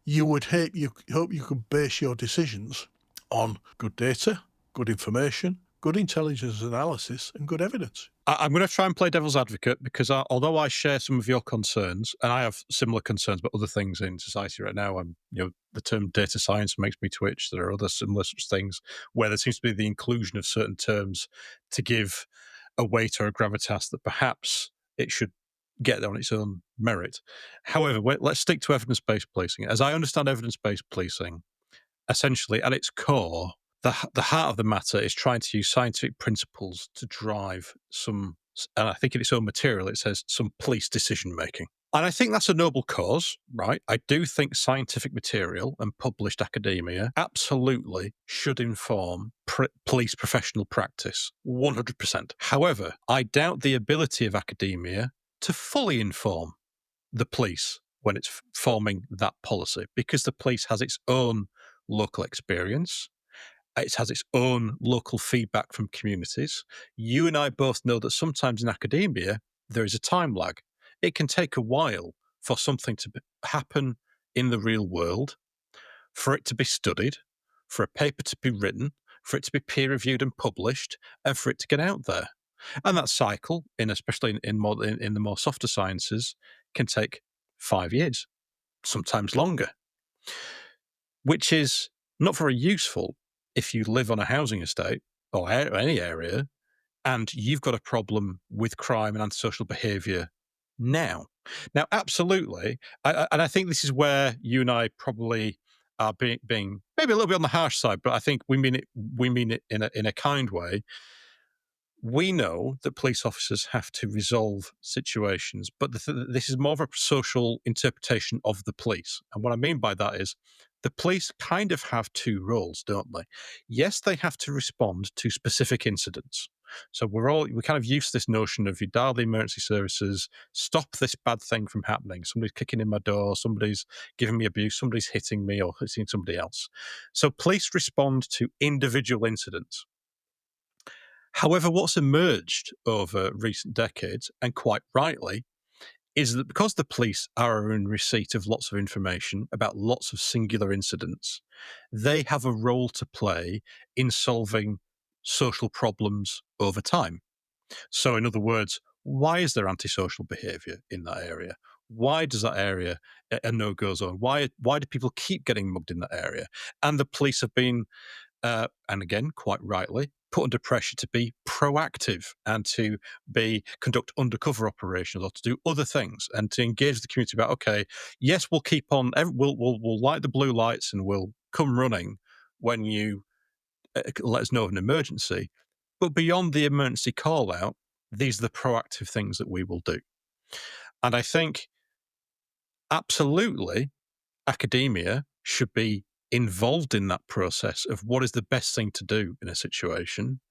[SPEAKER 2] you would hope you could base your decisions on good data, good information, good intelligence analysis and good evidence.
[SPEAKER 1] I'm going to try and play devil's advocate because although I share some of your concerns, and I have similar concerns about other things in society right now, the term data science makes me twitch. There are other similar such things where there seems to be the inclusion of certain terms to give a weight or a gravitas that perhaps it should get on its own merit. However, let's stick to evidence-based policing. As I understand evidence-based policing, essentially at its core, the heart of the matter is trying to use scientific principles to drive some, and I think in its own material it says some police decision making. And I think that's a noble cause, right? I do think scientific material and published academia absolutely should inform police professional practice, 100%. However, I doubt the ability of academia to fully inform the police when it's forming that policy, because the police has its own local experience. It has its own local feedback from communities. You and I both know that sometimes in academia, there is a time lag. It can take a while for something to happen in the real world, for it to be studied, for a paper to be written, for it to be peer reviewed and published, and for it to get out there. And that cycle, especially in the more softer sciences, can take 5 years, sometimes longer, which is not very useful if you live on a housing estate or any area and you've got a problem with crime and antisocial behaviour now. Now, absolutely, and I think this is where you and I probably are being maybe a little bit on the harsh side, but I think we mean it. We mean it in a kind way. We know that police officers have to resolve situations, but this is more of a social interpretation of the police. And what I mean by that is the police kind of have two roles, don't they? Yes, they have to respond to specific incidents. So we kind of use this notion of you dial the emergency services, stop this bad thing from happening. Somebody's kicking in my door, somebody's giving me abuse, somebody's hitting me or hitting somebody else. So police respond to individual incidents. However, what's emerged over recent decades, and quite rightly, is that because the police are in receipt of lots of information about lots of singular incidents, they have a role to play in solving social problems over time. So, in other words, why is there antisocial behaviour in that area? Why does that area a no-go zone? Why do people keep getting mugged in that area? And the police have been and again, quite rightly, put under pressure to be proactive and to conduct undercover operations or to do other things and to engage the community about, okay, yes, we'll keep on, we'll light the blue lights and we'll come running when you let us know of an emergency. But beyond the emergency call out, these are the proactive things that we will do. And I think absolutely academia should be involved in that process of what is the best thing to do in a situation.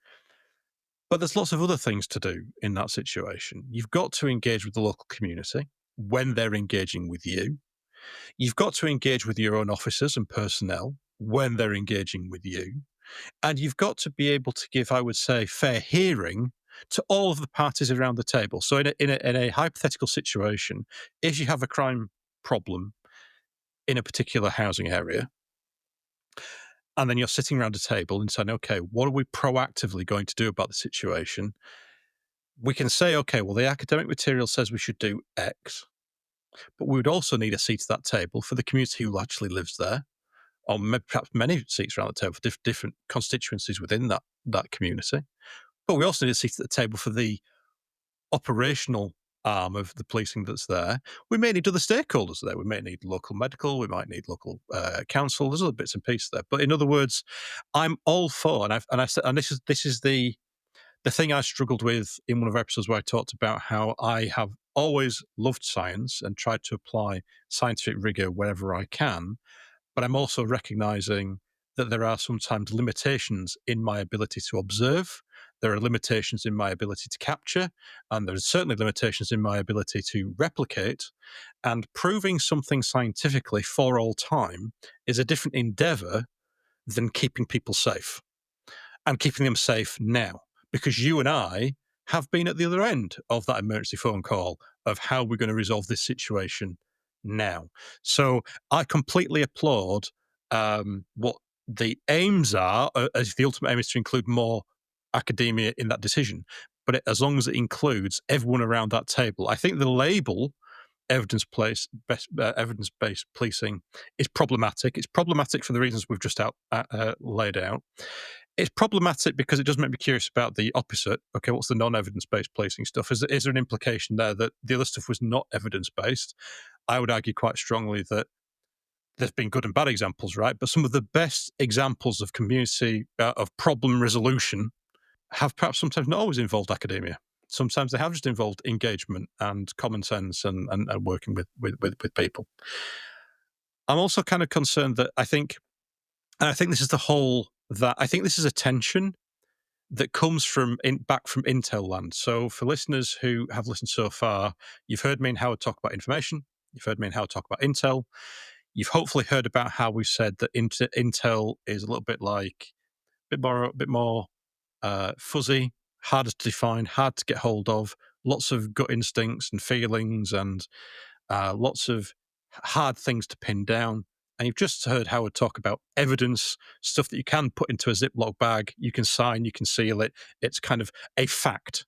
[SPEAKER 1] But there's lots of other things to do in that situation. You've got to engage with the local community when they're engaging with you. You've got to engage with your own officers and personnel when they're engaging with you. And you've got to be able to give, I would say, fair hearing to all of the parties around the table. So, in a hypothetical situation, if you have a crime problem in a particular housing area, and then you're sitting around a table and saying, okay, what are we proactively going to do about the situation? We can say, okay, well, the academic material says we should do X, but we would also need a seat at that table for the community who actually lives there, or perhaps many seats around the table for different constituencies within that community. But we also need a seat at the table for the operational arm of the policing that's there. We may need other stakeholders there. We may need local medical. We might need local council. There's other bits and pieces there. But in other words, I'm all for, and this is the thing I struggled with in one of our episodes where I talked about how I have always loved science and tried to apply scientific rigor wherever I can, but I'm also recognizing that there are sometimes limitations in my ability to observe. There are limitations in my ability to capture, and there are certainly limitations in my ability to replicate. And proving something scientifically for all time is a different endeavor than keeping people safe and keeping them safe now. Because you and I have been at the other end of that emergency phone call of how we're going to resolve this situation now. So I completely applaud what the aims are, as the ultimate aim is to include more academia in that decision. But as long as it includes everyone around that table, I think the label evidence-based policing is problematic. It's problematic for the reasons we've just laid out. It's problematic because it does make me curious about the opposite. Okay, what's the non-evidence-based policing stuff? Is there an implication there that the other stuff was not evidence-based? I would argue quite strongly that there's been good and bad examples, right? But some of the best examples of community of problem resolution have perhaps sometimes not always involved academia. Sometimes they have just involved engagement and common sense and working with people. I'm also kind of concerned that and I think this is the whole that I think this is a tension that comes back from Intel land. So for listeners who have listened so far, you've heard me and Howard talk about information. You've heard me and Howard talk about Intel. You've hopefully heard about how we said that Intel is a little bit like bit more fuzzy, harder to define, hard to get hold of, lots of gut instincts and feelings, and lots of hard things to pin down. And you've just heard Howard talk about evidence, stuff that you can put into a Ziploc bag, you can sign, you can seal it. It's kind of a fact.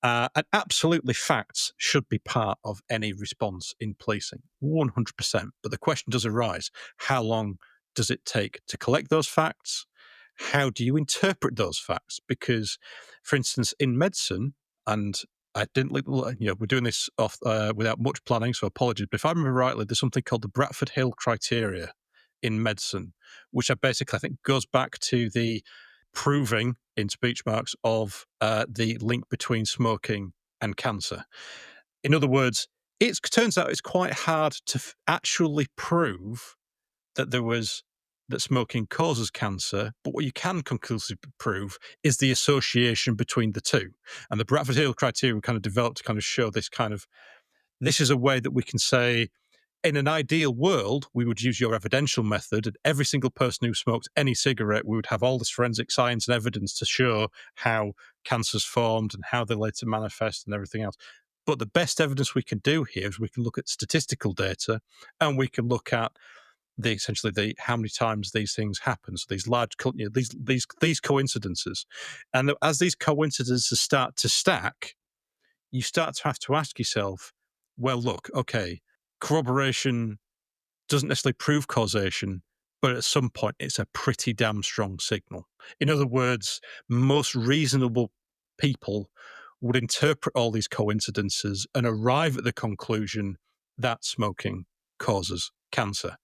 [SPEAKER 1] And absolutely, facts should be part of any response in policing, 100%. But the question does arise: how long does it take to collect those facts? How do you interpret those facts? Because, for instance, in medicine, and I didn't, we're doing this off without much planning, so apologies. But if I remember rightly, there's something called the Bradford Hill criteria in medicine, which I think goes back to the proving in speech marks of the link between smoking and cancer. In other words, it turns out it's quite hard to actually prove that that smoking causes cancer, but what you can conclusively prove is the association between the two. And the Bradford Hill criteria kind of developed to kind of show this is a way that we can say, in an ideal world, we would use your evidential method, and every single person who smoked any cigarette, we would have all this forensic science and evidence to show how cancer's formed and how they later manifest and everything else. But the best evidence we can do here is we can look at statistical data, and we can look at essentially the how many times these things happen. So these large, these coincidences, and as these coincidences start to stack, you start to have to ask yourself, well, look, okay, corroboration doesn't necessarily prove causation, but at some point it's a pretty damn strong signal. In other words, most reasonable people would interpret all these coincidences and arrive at the conclusion that smoking causes cancer.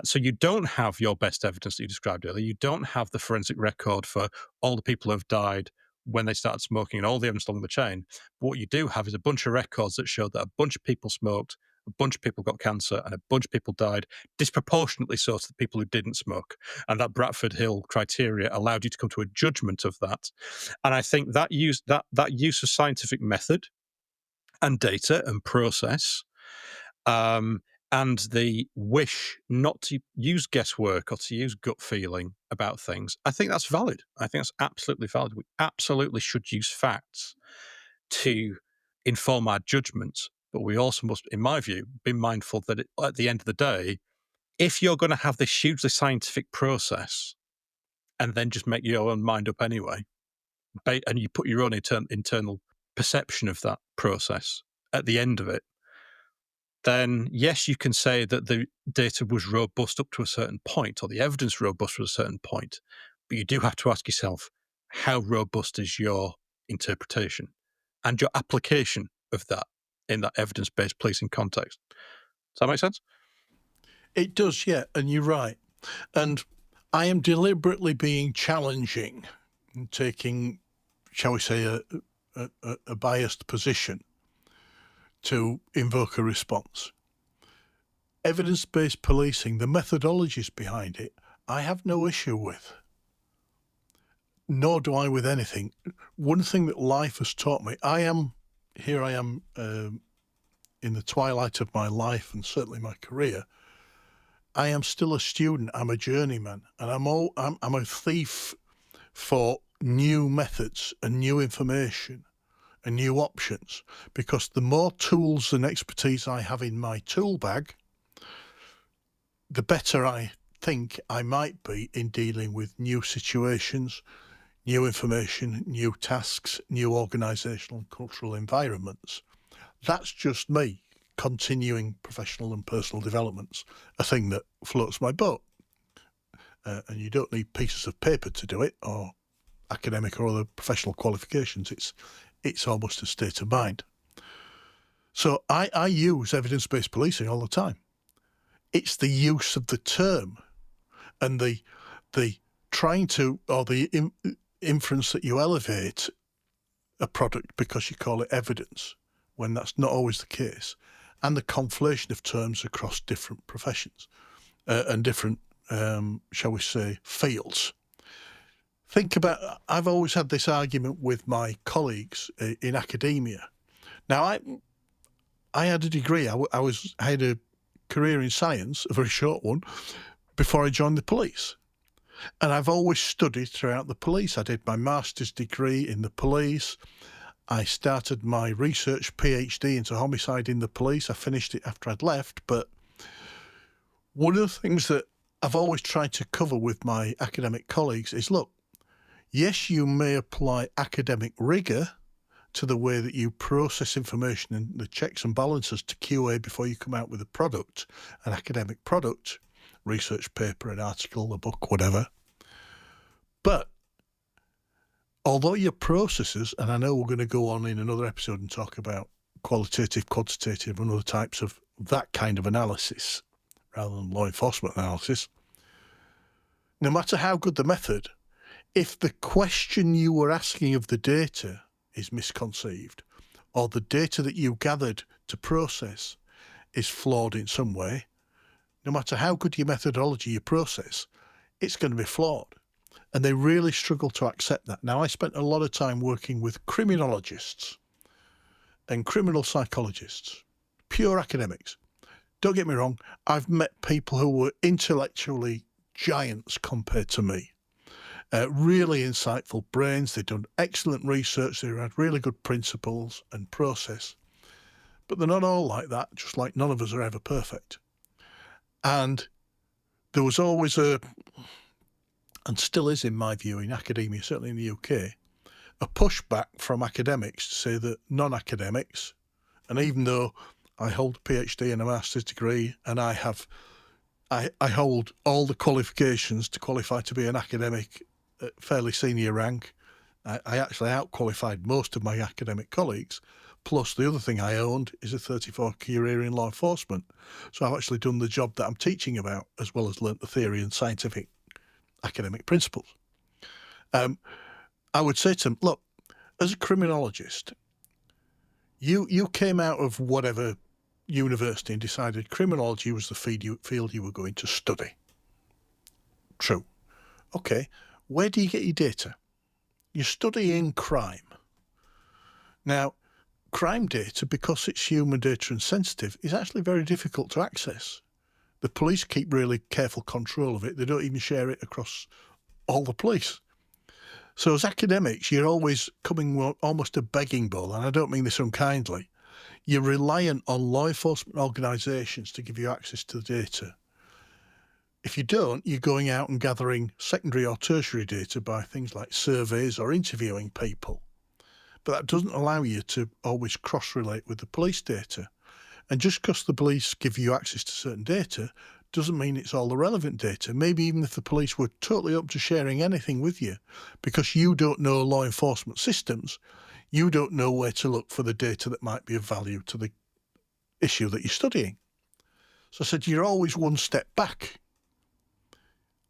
[SPEAKER 1] So you don't have your best evidence that you described earlier. You don't have the forensic record for all the people who have died when they started smoking and all the evidence along the chain. But what you do have is a bunch of records that show that a bunch of people smoked, a bunch of people got cancer, and a bunch of people died, disproportionately so to the people who didn't smoke. And that Bradford Hill criteria allowed you to come to a judgment of that. And I think that use of scientific method and data and process and the wish not to use guesswork or to use gut feeling about things, I think that's valid. I think that's absolutely valid. We absolutely should use facts to inform our judgments, but we also must, in my view, be mindful that at the end of the day, if you're going to have this hugely scientific process and then just make your own mind up anyway, and you put your own internal perception of that process at the end of it, then yes, you can say that the data was robust up to a certain point, or the evidence robust to a certain point, but you do have to ask yourself, how robust is your interpretation and your application of that in that evidence-based policing context? Does that make sense?
[SPEAKER 2] It does, yeah, and you're right. And I am deliberately being challenging and taking, shall we say, a biased position to invoke a response. Evidence-based policing, the methodologies behind it, I have no issue with. Nor do I with anything. One thing that life has taught me, I am in the twilight of my life and certainly my career. I am still a student. I'm a journeyman, and I'm a thief for new methods and new information and new options, because the more tools and expertise I have in my tool bag, the better I think I might be in dealing with new situations, new information, new tasks, new organisational and cultural environments. That's just me continuing professional and personal developments, a thing that floats my boat. And you don't need pieces of paper to do it, or academic or other professional qualifications. It's almost a state of mind. So I use evidence-based policing all the time. It's the use of the term and the trying to, or the inference that you elevate a product because you call it evidence, when that's not always the case, and the conflation of terms across different professions and different, shall we say, fields. Think about, I've always had this argument with my colleagues in academia. Now, I had a degree. I had a career in science, a very short one, before I joined the police. And I've always studied throughout the police. I did my master's degree in the police. I started my research PhD into homicide in the police. I finished it after I'd left. But one of the things that I've always tried to cover with my academic colleagues is, look, yes, you may apply academic rigour to the way that you process information and the checks and balances to QA before you come out with a product, an academic product, research paper, an article, a book, whatever. But although your processes, and I know we're going to go on in another episode and talk about qualitative, quantitative, and other types of that kind of analysis rather than law enforcement analysis, no matter how good the method, if the question you were asking of the data is misconceived, or the data that you gathered to process is flawed in some way, no matter how good your methodology, your process, it's going to be flawed. And they really struggle to accept that. Now, I spent a lot of time working with criminologists and criminal psychologists, pure academics. Don't get me wrong, I've met people who were intellectually giants compared to me. Really insightful brains. They've done excellent research. They had really good principles and process. But they're not all like that, just like none of us are ever perfect. And there was always and still is in my view in academia, certainly in the UK, a pushback from academics to say that non-academics, and even though I hold a PhD and a master's degree and I hold all the qualifications to qualify to be an academic at fairly senior rank. I actually outqualified most of my academic colleagues. Plus, the other thing I owned is a 34 career in law enforcement. So I've actually done the job that I'm teaching about, as well as learnt the theory and scientific academic principles. I would say to them, look, as a criminologist, you came out of whatever university and decided criminology was the field you were going to study. True. Okay. Where do you get your data? You're studying crime. Now, crime data, because it's human data and sensitive, is actually very difficult to access. The police keep really careful control of it. They don't even share it across all the police. So as academics, you're always coming almost a begging bowl, and I don't mean this unkindly. You're reliant on law enforcement organisations to give you access to the data. If you don't, you're going out and gathering secondary or tertiary data by things like surveys or interviewing people. But that doesn't allow you to always cross-relate with the police data. And just because the police give you access to certain data doesn't mean it's all the relevant data. Maybe even if the police were totally up to sharing anything with you, because you don't know law enforcement systems, you don't know where to look for the data that might be of value to the issue that you're studying. So I said, you're always one step back.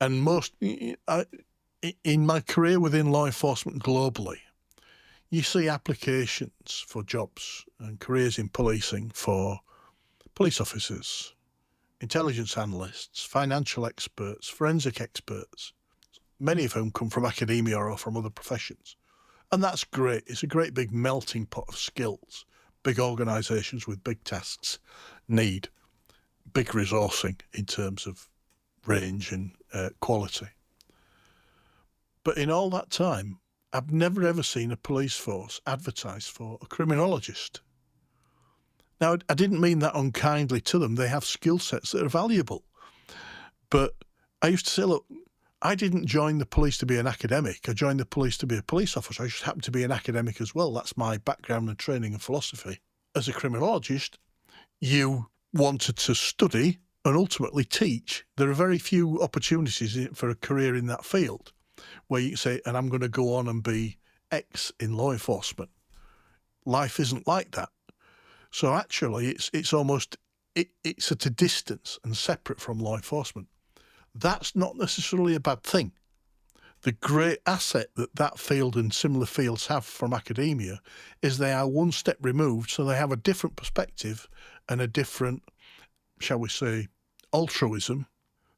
[SPEAKER 2] And in my career within law enforcement globally, you see applications for jobs and careers in policing for police officers, intelligence analysts, financial experts, forensic experts, many of whom come from academia or from other professions. And that's great. It's a great big melting pot of skills. Big organisations with big tasks need big resourcing in terms of range and quality. But in all that time, I've never ever seen a police force advertise for a criminologist. Now, I didn't mean that unkindly to them. They have skill sets that are valuable. But I used to say, look, I didn't join the police to be an academic. I joined the police to be a police officer. I just happened to be an academic as well. That's my background and training and philosophy. As a criminologist, you wanted to study and ultimately teach. There are very few opportunities for a career in that field where you can say, and I'm going to go on and be X in law enforcement. Life isn't like that. So actually, it's almost it's at a distance and separate from law enforcement. That's not necessarily a bad thing. The great asset that field and similar fields have from academia is they are one step removed, so they have a different perspective and a different, shall we say, altruism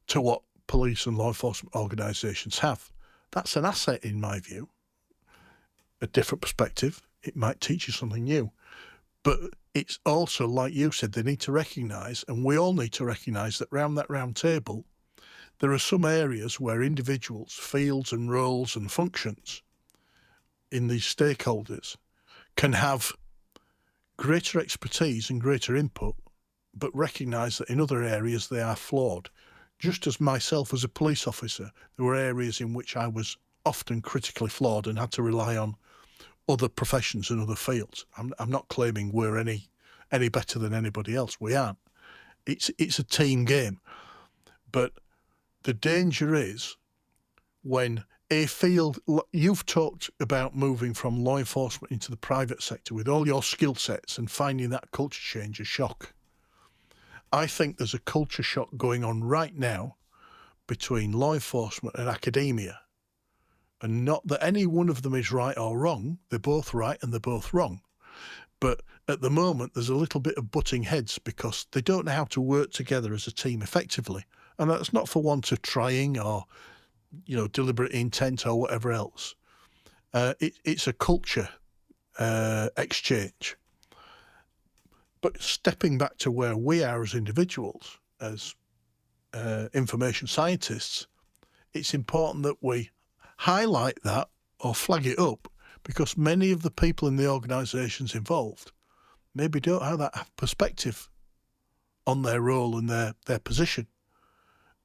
[SPEAKER 2] to what police and law enforcement organisations have. That's an asset in my view. A different perspective. It might teach you something new. But it's also, like you said, they need to recognise, and we all need to recognise, that round that round table, there are some areas where individuals, fields and roles and functions in these stakeholders can have greater expertise and greater input, but recognise that in other areas they are flawed. Just as myself as a police officer, there were areas in which I was often critically flawed and had to rely on other professions and other fields. I'm not claiming we're any better than anybody else. We aren't. It's a team game. But the danger is when a field, you've talked about moving from law enforcement into the private sector with all your skill sets and finding that culture change a shock. I think there's a culture shock going on right now between law enforcement and academia. And not that any one of them is right or wrong. They're both right and they're both wrong. But at the moment, there's a little bit of butting heads because they don't know how to work together as a team effectively. And that's not for want of trying or, deliberate intent or whatever else. It's a culture exchange. But stepping back to where we are as individuals, as information scientists, it's important that we highlight that or flag it up, because many of the people in the organisations involved maybe don't have that perspective on their role and their position.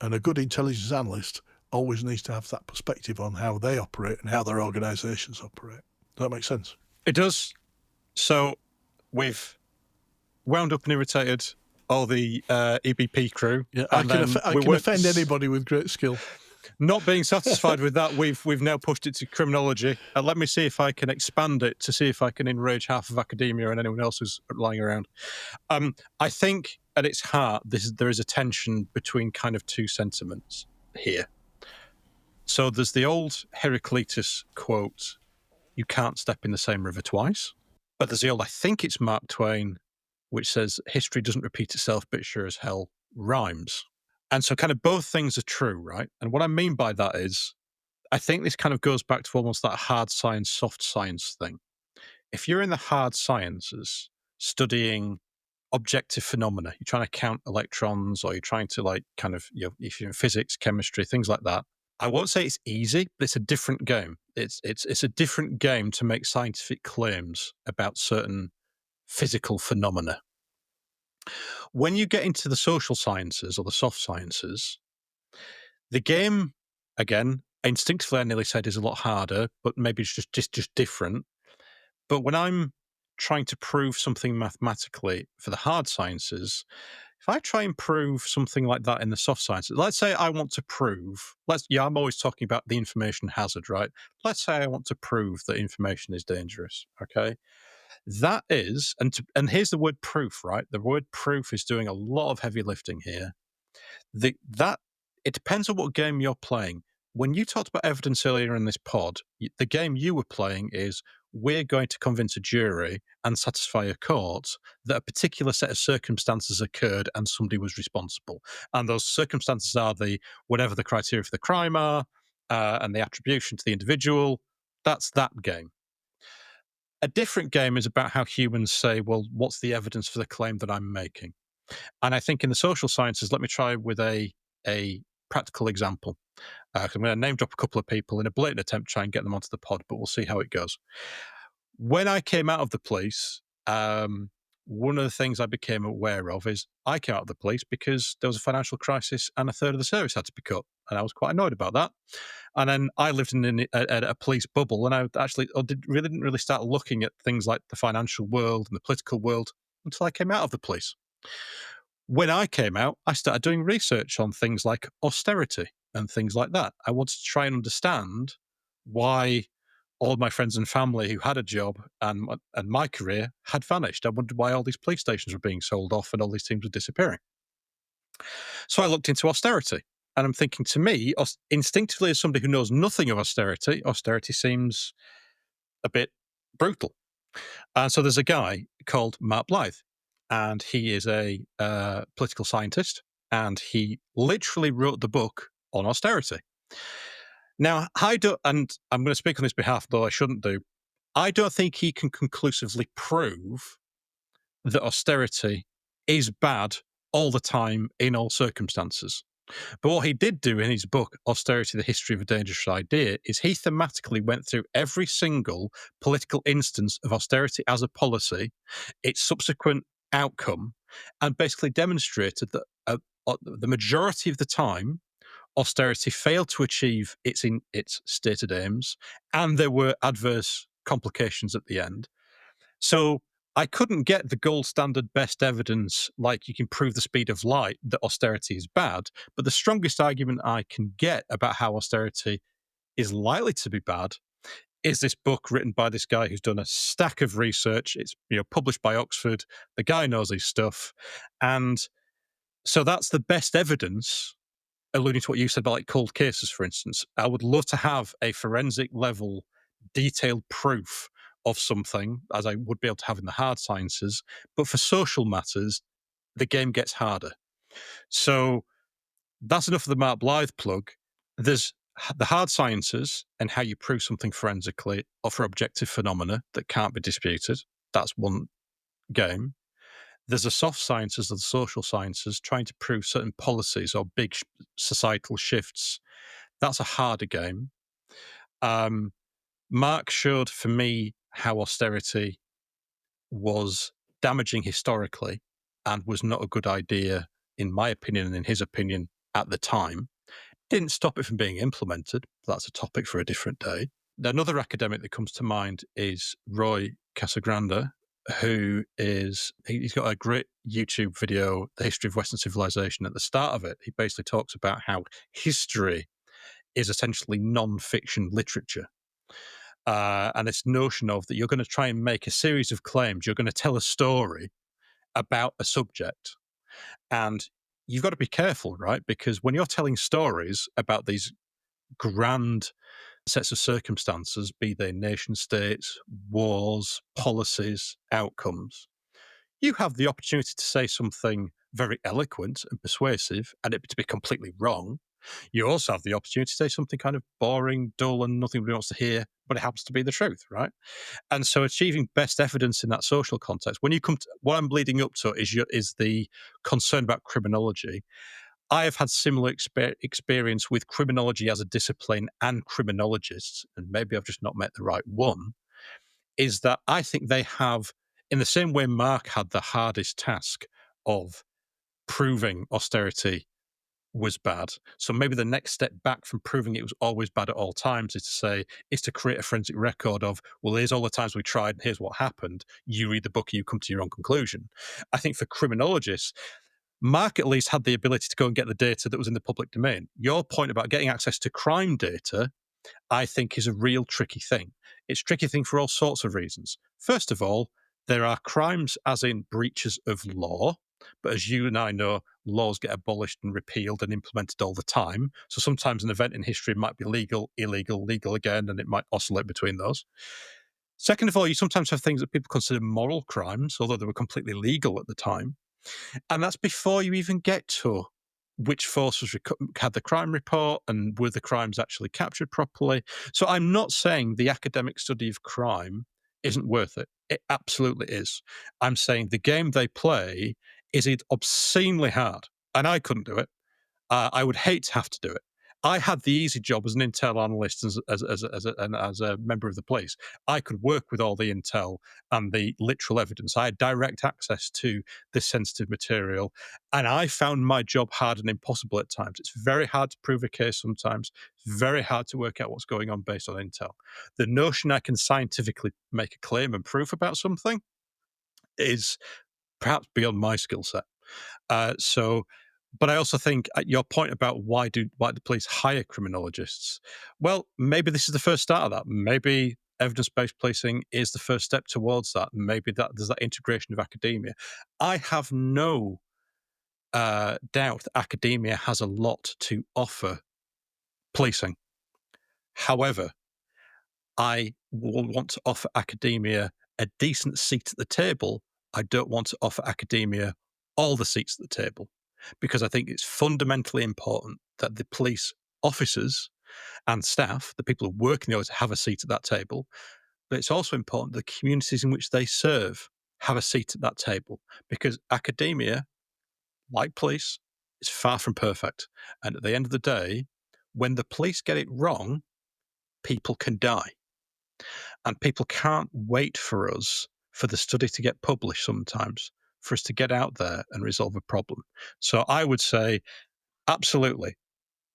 [SPEAKER 2] And a good intelligence analyst always needs to have that perspective on how they operate and how their organisations operate. Does that make sense?
[SPEAKER 1] It does. So we've wound up and irritated all the EBP crew.
[SPEAKER 2] Yeah, I can offend anybody with great skill.
[SPEAKER 1] Not being satisfied with that, we've now pushed it to criminology. Let me see if I can expand it to see if I can enrage half of academia and anyone else who's lying around. I think at its heart, there is a tension between kind of two sentiments here. So there's the old Heraclitus quote, "You can't step in the same river twice." But there's the old, I think it's Mark Twain, which says, "History doesn't repeat itself, but it sure as hell rhymes." And so kind of both things are true, right? And what I mean by that is, I think this kind of goes back to almost that hard science, soft science thing, if you're in the hard sciences studying objective phenomena, you're trying to count electrons or you're trying to like kind of, if you're in physics, chemistry, things like that. I won't say it's easy, but it's a different game. It's a different game to make scientific claims about certain physical phenomena. When you get into the social sciences or the soft sciences, the game, again, instinctively, I nearly said is a lot harder, but maybe it's just different. But when I'm trying to prove something mathematically for the hard sciences, if I try and prove something like that in the soft sciences, let's say I want to prove, I'm always talking about the information hazard, right? Let's say I want to prove that information is dangerous. Okay. That is, and here's the word proof, right? The word proof is doing a lot of heavy lifting here. That it depends on what game you're playing. When you talked about evidence earlier in this pod, the game you were playing is we're going to convince a jury and satisfy a court that a particular set of circumstances occurred and somebody was responsible. And those circumstances are the whatever the criteria for the crime are, and the attribution to the individual. That's that game. A different game is about how humans say, well, what's the evidence for the claim that I'm making? And I think in the social sciences, let me try with a practical example. 'Cause I'm going to name drop a couple of people in a blatant attempt to try and get them onto the pod, but we'll see how it goes. When I came out of the police, one of the things I became aware of is I came out of the police because there was a financial crisis and a third of the service had to be cut. And I was quite annoyed about that. And then I lived a police bubble, and really didn't really start looking at things like the financial world and the political world until I came out of the police. When I came out, I started doing research on things like austerity and things like that. I wanted to try and understand why all my friends and family who had a job and my career had vanished. I wondered why all these police stations were being sold off and all these teams were disappearing. So I looked into austerity. And I'm thinking, to me, instinctively, as somebody who knows nothing of austerity seems a bit brutal. And so there's a guy called Mark Blythe, and he is a political scientist, and he literally wrote the book on austerity. Now, and I'm going to speak on his behalf, though I shouldn't do. I don't think he can conclusively prove that austerity is bad all the time in all circumstances. But what he did do in his book, Austerity, the History of a Dangerous Idea, is he thematically went through every single political instance of austerity as a policy, its subsequent outcome, and basically demonstrated that the majority of the time, austerity failed to achieve its stated aims, and there were adverse complications at the end. So I couldn't get the gold standard best evidence, like you can prove the speed of light, that austerity is bad. But the strongest argument I can get about how austerity is likely to be bad is this book written by this guy who's done a stack of research. It's published by Oxford. The guy knows his stuff. And so that's the best evidence, alluding to what you said about like cold cases, for instance. I would love to have a forensic level, detailed proof of something, as I would be able to have in the hard sciences. But for social matters, the game gets harder. So that's enough of the Mark Blythe plug. There's the hard sciences and how you prove something forensically offer objective phenomena that can't be disputed. That's one game. There's the soft sciences or the social sciences trying to prove certain policies or big societal shifts. That's a harder game. Um, Mark showed for me how austerity was damaging historically and was not a good idea, in my opinion and in his opinion, at the time. Didn't stop it from being implemented. That's a topic for a different day. Another academic that comes to mind is Roy Casagrande, he's got a great YouTube video, The History of Western Civilization. At the start of it, he basically talks about how history is essentially non-fiction literature. And this notion of that you're going to try and make a series of claims, you're going to tell a story about a subject. And you've got to be careful, right? Because when you're telling stories about these grand sets of circumstances, be they nation states, wars, policies, outcomes, you have the opportunity to say something very eloquent and persuasive and it to be completely wrong. You also have the opportunity to say something kind of boring, dull, and nothing nobody wants to hear, but it happens to be the truth, right? And so achieving best evidence in that social context, when you come to what I'm leading up to is the concern about criminology. I have had similar experience with criminology as a discipline and criminologists, and maybe I've just not met the right one, is that I think they have, in the same way Mark had the hardest task of proving austerity was bad. So maybe the next step back from proving it was always bad at all times is to create a forensic record of, well, here's all the times we tried, and here's what happened. You read the book, you come to your own conclusion. I think for criminologists, Mark at least had the ability to go and get the data that was in the public domain. Your point about getting access to crime data, I think, is a real tricky thing. It's a tricky thing for all sorts of reasons. First of all, there are crimes as in breaches of law, but as you and I know, laws get abolished and repealed and implemented all the time. So sometimes an event in history might be legal, illegal, legal again, and it might oscillate between those. Second of all, you sometimes have things that people consider moral crimes, although they were completely legal at the time. And that's before you even get to which forces had the crime report and were the crimes actually captured properly. So I'm not saying the academic study of crime isn't worth it. It absolutely is. I'm saying the game they play is it obscenely hard. And I couldn't do it. I would hate to have to do it. I had the easy job as an intel analyst and as a member of the police. I could work with all the intel and the literal evidence. I had direct access to this sensitive material, and I found my job hard and impossible at times. It's very hard to prove a case sometimes. It's very hard to work out what's going on based on intel. The notion I can scientifically make a claim and proof about something is perhaps beyond my skill set. So, but I also think your point about why the police hire criminologists. Well, maybe this is the first start of that. Maybe evidence-based policing is the first step towards that. Maybe that there's that integration of academia. I have no doubt that academia has a lot to offer policing. However, I will want to offer academia a decent seat at the table. I don't want to offer academia all the seats at the table because I think it's fundamentally important that the police officers and staff, the people who work in the office, have a seat at that table. But it's also important the communities in which they serve have a seat at that table because academia, like police, is far from perfect. And at the end of the day, when the police get it wrong, people can die. And people can't wait for us for the study to get published sometimes for us to get out there and resolve a problem. So I would say, absolutely,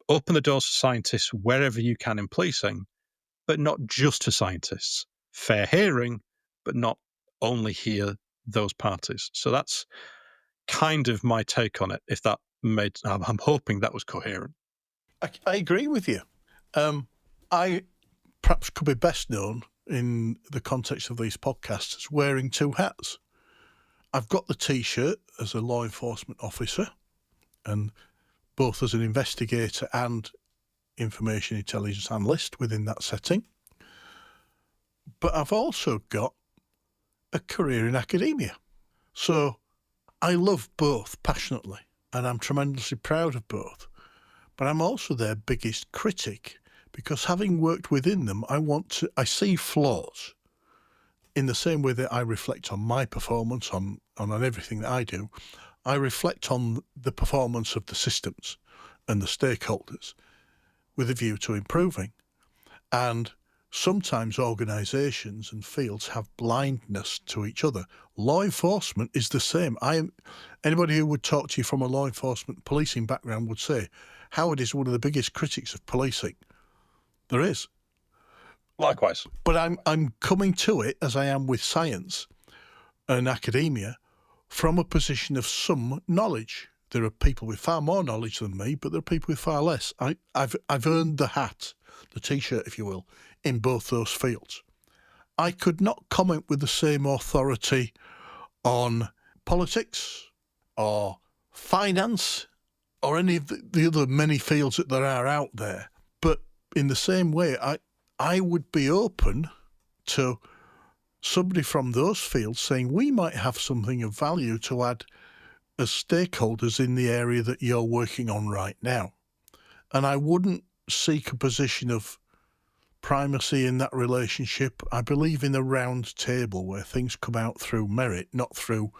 [SPEAKER 1] open the doors for scientists wherever you can in policing, but not just for scientists. Fair hearing, but not only hear those parties. So that's kind of my take on it. If that made, I'm hoping that was coherent.
[SPEAKER 2] I agree with you. I perhaps could be best known in the context of these podcasts as wearing two hats. I've got the T-shirt as a law enforcement officer and both as an investigator and information intelligence analyst within that setting. But I've also got a career in academia. So I love both passionately and I'm tremendously proud of both. But I'm also their biggest critic because having worked within them, I see flaws in the same way that I reflect on my performance, on everything that I do. I reflect on the performance of the systems and the stakeholders with a view to improving. And sometimes organisations and fields have blindness to each other. Law enforcement is the same. Anybody who would talk to you from a law enforcement policing background would say Howard is one of the biggest critics of policing. There is.
[SPEAKER 1] Likewise.
[SPEAKER 2] But I'm coming to it, as I am with science and academia, from a position of some knowledge. There are people with far more knowledge than me, but there are people with far less. I've earned the hat, the T-shirt, if you will, in both those fields. I could not comment with the same authority on politics or finance or any of the other many fields that there are out there. But in the same way, I would be open to somebody from those fields saying we might have something of value to add as stakeholders in the area that you're working on right now. And I wouldn't seek a position of primacy in that relationship. I believe in a round table where things come out through merit, not through,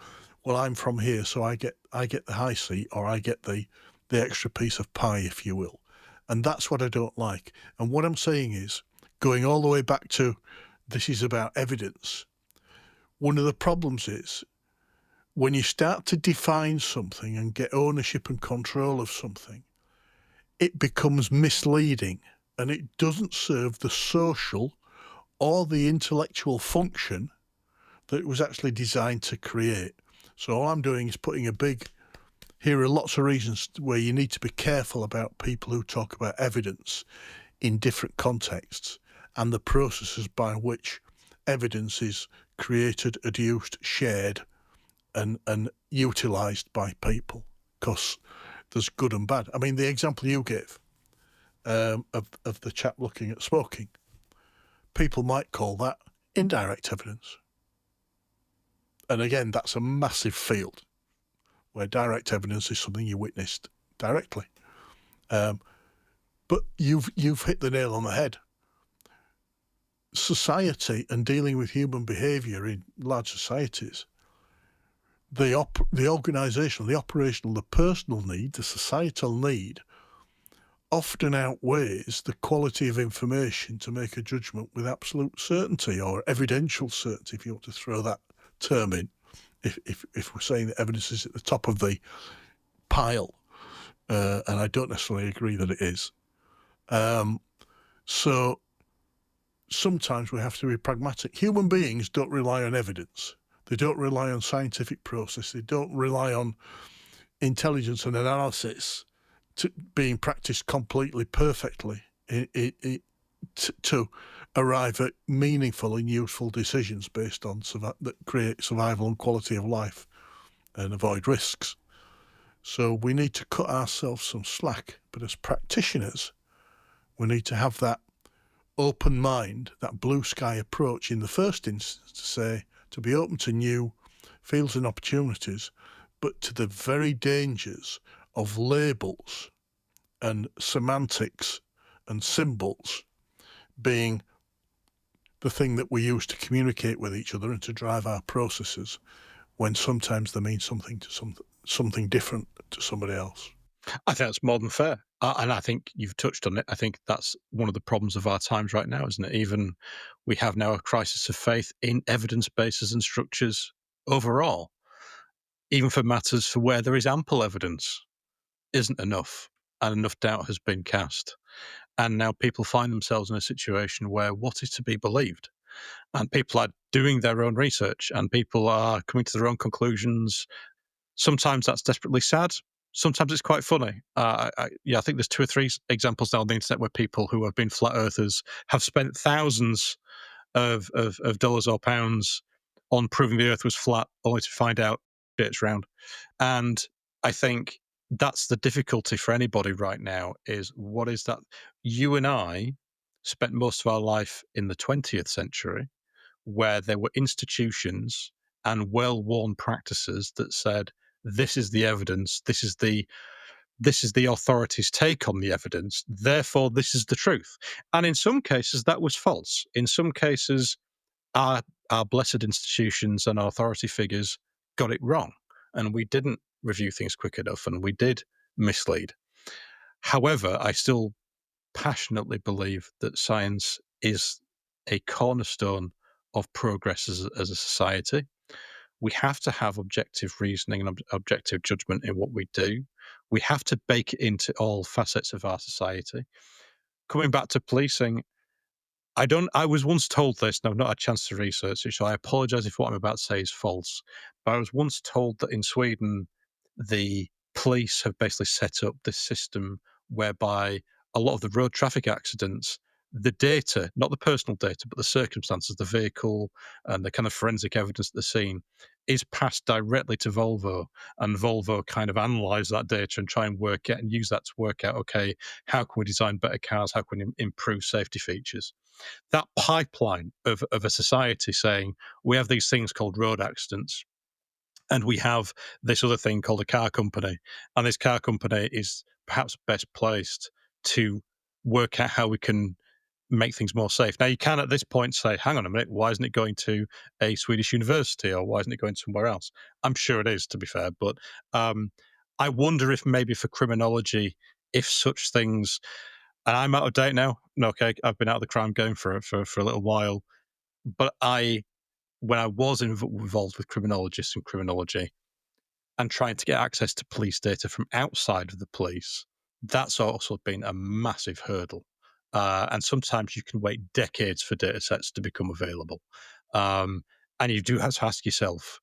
[SPEAKER 2] well, I'm from here, so I get the high seat, or I get the extra piece of pie, if you will. And that's what I don't like. And what I'm saying is, going all the way back to this is about evidence. One of the problems is when you start to define something and get ownership and control of something, it becomes misleading and it doesn't serve the social or the intellectual function that it was actually designed to create. So all I'm doing is putting a big, here are lots of reasons where you need to be careful about people who talk about evidence in different contexts and the processes by which evidence is created, adduced, shared, and utilised by people. Because there's good and bad. I mean, the example you gave of the chap looking at smoking, people might call that indirect evidence. And again, that's a massive field where direct evidence is something you witnessed directly. But you've hit the nail on the head. Society and dealing with human behaviour in large societies, the organisational, the operational, the personal need, the societal need often outweighs the quality of information to make a judgment with absolute certainty, or evidential certainty, if you want to throw that term in. If we're saying that evidence is at the top of the pile, and I don't necessarily agree that it is. So sometimes we have to be pragmatic. Human beings don't rely on evidence. They don't rely on scientific process. They don't rely on intelligence and analysis being practiced completely perfectly to arrive at meaningful and useful decisions based on that create survival and quality of life and avoid risks. So we need to cut ourselves some slack. But as practitioners, we need to have that open mind, that blue sky approach in the first instance to be open to new fields and opportunities, but to the very dangers of labels and semantics and symbols being the thing that we use to communicate with each other and to drive our processes, when sometimes they mean something different to somebody else.
[SPEAKER 1] I think that's more than fair. And I think you've touched on it. I think that's one of the problems of our times right now, isn't it? Even we have now a crisis of faith in evidence bases and structures overall, even for matters for where there is ample evidence isn't enough and enough doubt has been cast. And now people find themselves in a situation where what is to be believed? And people are doing their own research and people are coming to their own conclusions. Sometimes that's desperately sad. Sometimes it's quite funny. I think there's two or three examples now on the internet where people who have been flat earthers have spent thousands of dollars or pounds on proving the earth was flat, only to find out it's round. And I think that's the difficulty for anybody right now is what is that? You and I spent most of our life in the 20th century where there were institutions and well-worn practices that said, this is the evidence, this is the authority's take on the evidence, therefore this is the truth. And in some cases that was false. In some cases, our our blessed institutions and our authority figures got it wrong, and we didn't review things quick enough, and we did mislead. However, I still passionately believe that science is a cornerstone of progress as a society. We have to have objective reasoning and objective judgment in what we do. We have to bake it into all facets of our society. Coming back to policing, I was once told this, and I've not had a chance to research it, so I apologize if what I'm about to say is false. But I was once told that in Sweden, the police have basically set up this system whereby a lot of the road traffic accidents, the data, not the personal data, but the circumstances, the vehicle, and the kind of forensic evidence at the scene, is passed directly to Volvo, and Volvo kind of analyze that data and try and work out and use that to work out, okay, how can we design better cars? How can we improve safety features? That pipeline of a society saying we have these things called road accidents and we have this other thing called a car company, and this car company is perhaps best placed to work out how we can make things more safe. Now, you can at this point say, hang on a minute, why isn't it going to a Swedish university, or why isn't it going somewhere else? I'm sure it is, to be fair, but um, I wonder if maybe for criminology, if such things, and I'm out of date now. No, okay, I've been out of the crime game for a little while, but when I was involved with criminologists and criminology, and trying to get access to police data from outside of the police, that's also been a massive hurdle. And sometimes you can wait decades for data sets to become available. Um, and you do have to ask yourself,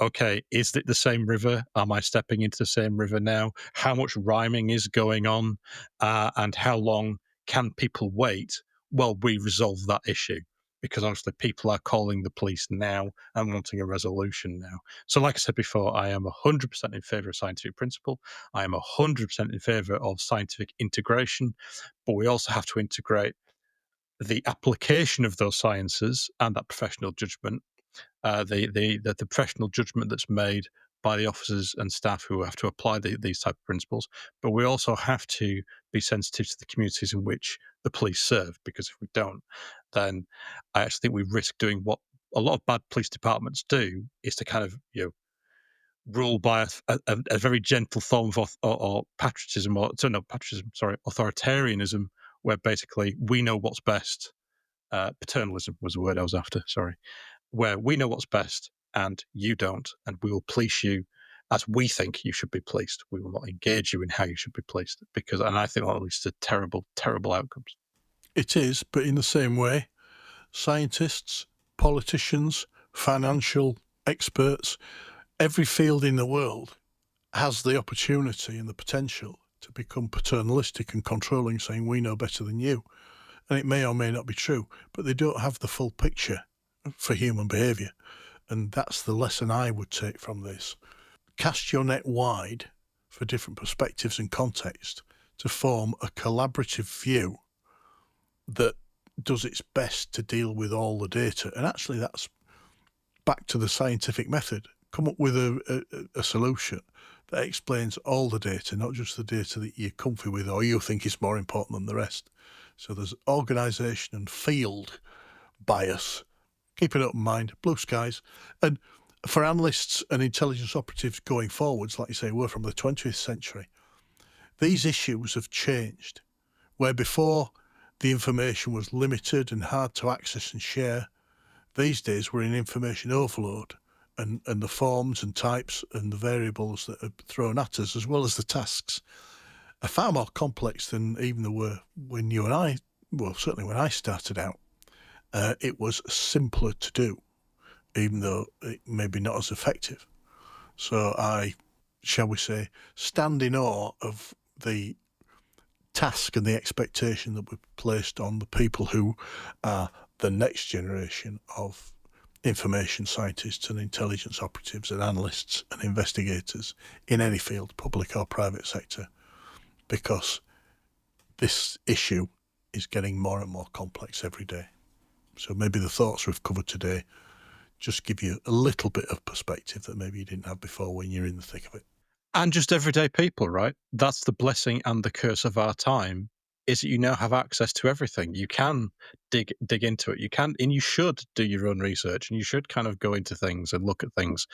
[SPEAKER 1] okay, is it the same river? Am I stepping into the same river now? How much rhyming is going on? And how long can people wait while we resolve that issue? Because obviously people are calling the police now and wanting a resolution now. So, like I said before, I am 100% in favor of scientific principle. I am 100% in favor of scientific integration, but we also have to integrate the application of those sciences and that professional judgment, the professional judgment that's made by the officers and staff who have to apply these type of principles. But we also have to be sensitive to the communities in which the police serve, because if we don't, then I actually think we risk doing what a lot of bad police departments do, is to kind of rule by a very gentle form of or patriotism, or so no patriotism, sorry, authoritarianism, where basically we know what's best. Paternalism was the word I was after. Sorry, where we know what's best and you don't, and we will police you as we think you should be policed. We will not engage you in how you should be policed, because, and I think that leads to terrible, terrible outcomes.
[SPEAKER 2] It is, but in the same way, scientists, politicians, financial experts, every field in the world has the opportunity and the potential to become paternalistic and controlling, saying we know better than you. And it may or may not be true, but they don't have the full picture for human behaviour. And that's the lesson I would take from this. Cast your net wide for different perspectives and context to form a collaborative view that does its best to deal with all the data. And actually, that's back to the scientific method. Come up with a solution that explains all the data, not just the data that you're comfy with or you think is more important than the rest. So there's organisation and field bias. Keep an open mind, blue skies. And for analysts and intelligence operatives going forwards, like you say, we're from the 20th century, these issues have changed. Where before the information was limited and hard to access and share, these days we're in information overload, and the forms and types and the variables that are thrown at us, as well as the tasks, are far more complex than even they were when you and I, well, certainly when I started out. It was simpler to do, even though it may be not as effective. So I, shall we say, stand in awe of the task and the expectation that we've placed on the people who are the next generation of information scientists and intelligence operatives and analysts and investigators in any field, public or private sector, because this issue is getting more and more complex every day. So maybe the thoughts we've covered today just give you a little bit of perspective that maybe you didn't have before when you're in the thick of it.
[SPEAKER 1] And just everyday people, right? That's the blessing and the curse of our time, is that you now have access to everything. You can dig into it. You can, and you should do your own research, and you should kind of go into things and look at things.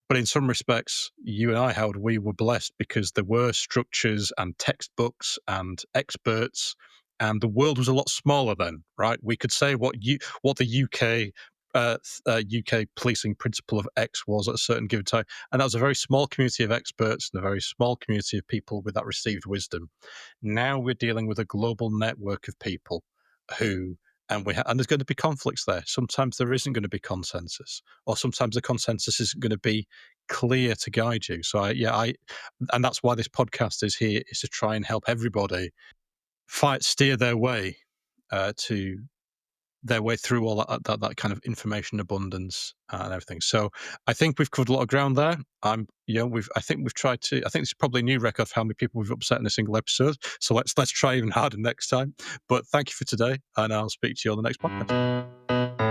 [SPEAKER 1] But in some respects, you and I, Howard, we were blessed because there were structures and textbooks and experts, and the world was a lot smaller then, right? We could say what the UK policing principle of X was at a certain given time, and that was a very small community of experts and a very small community of people with that received wisdom. Now we're dealing with a global network of people who, and there's going to be conflicts there. Sometimes there isn't going to be consensus, or sometimes the consensus isn't going to be clear to guide you. So and that's why this podcast is here, is to try and help everybody steer their way through all that kind of information abundance and everything. So I think we've covered a lot of ground there. I think we've tried to. I think this is probably a new record for how many people we've upset in a single episode. So let's try even harder next time. But thank you for today, and I'll speak to you on the next podcast.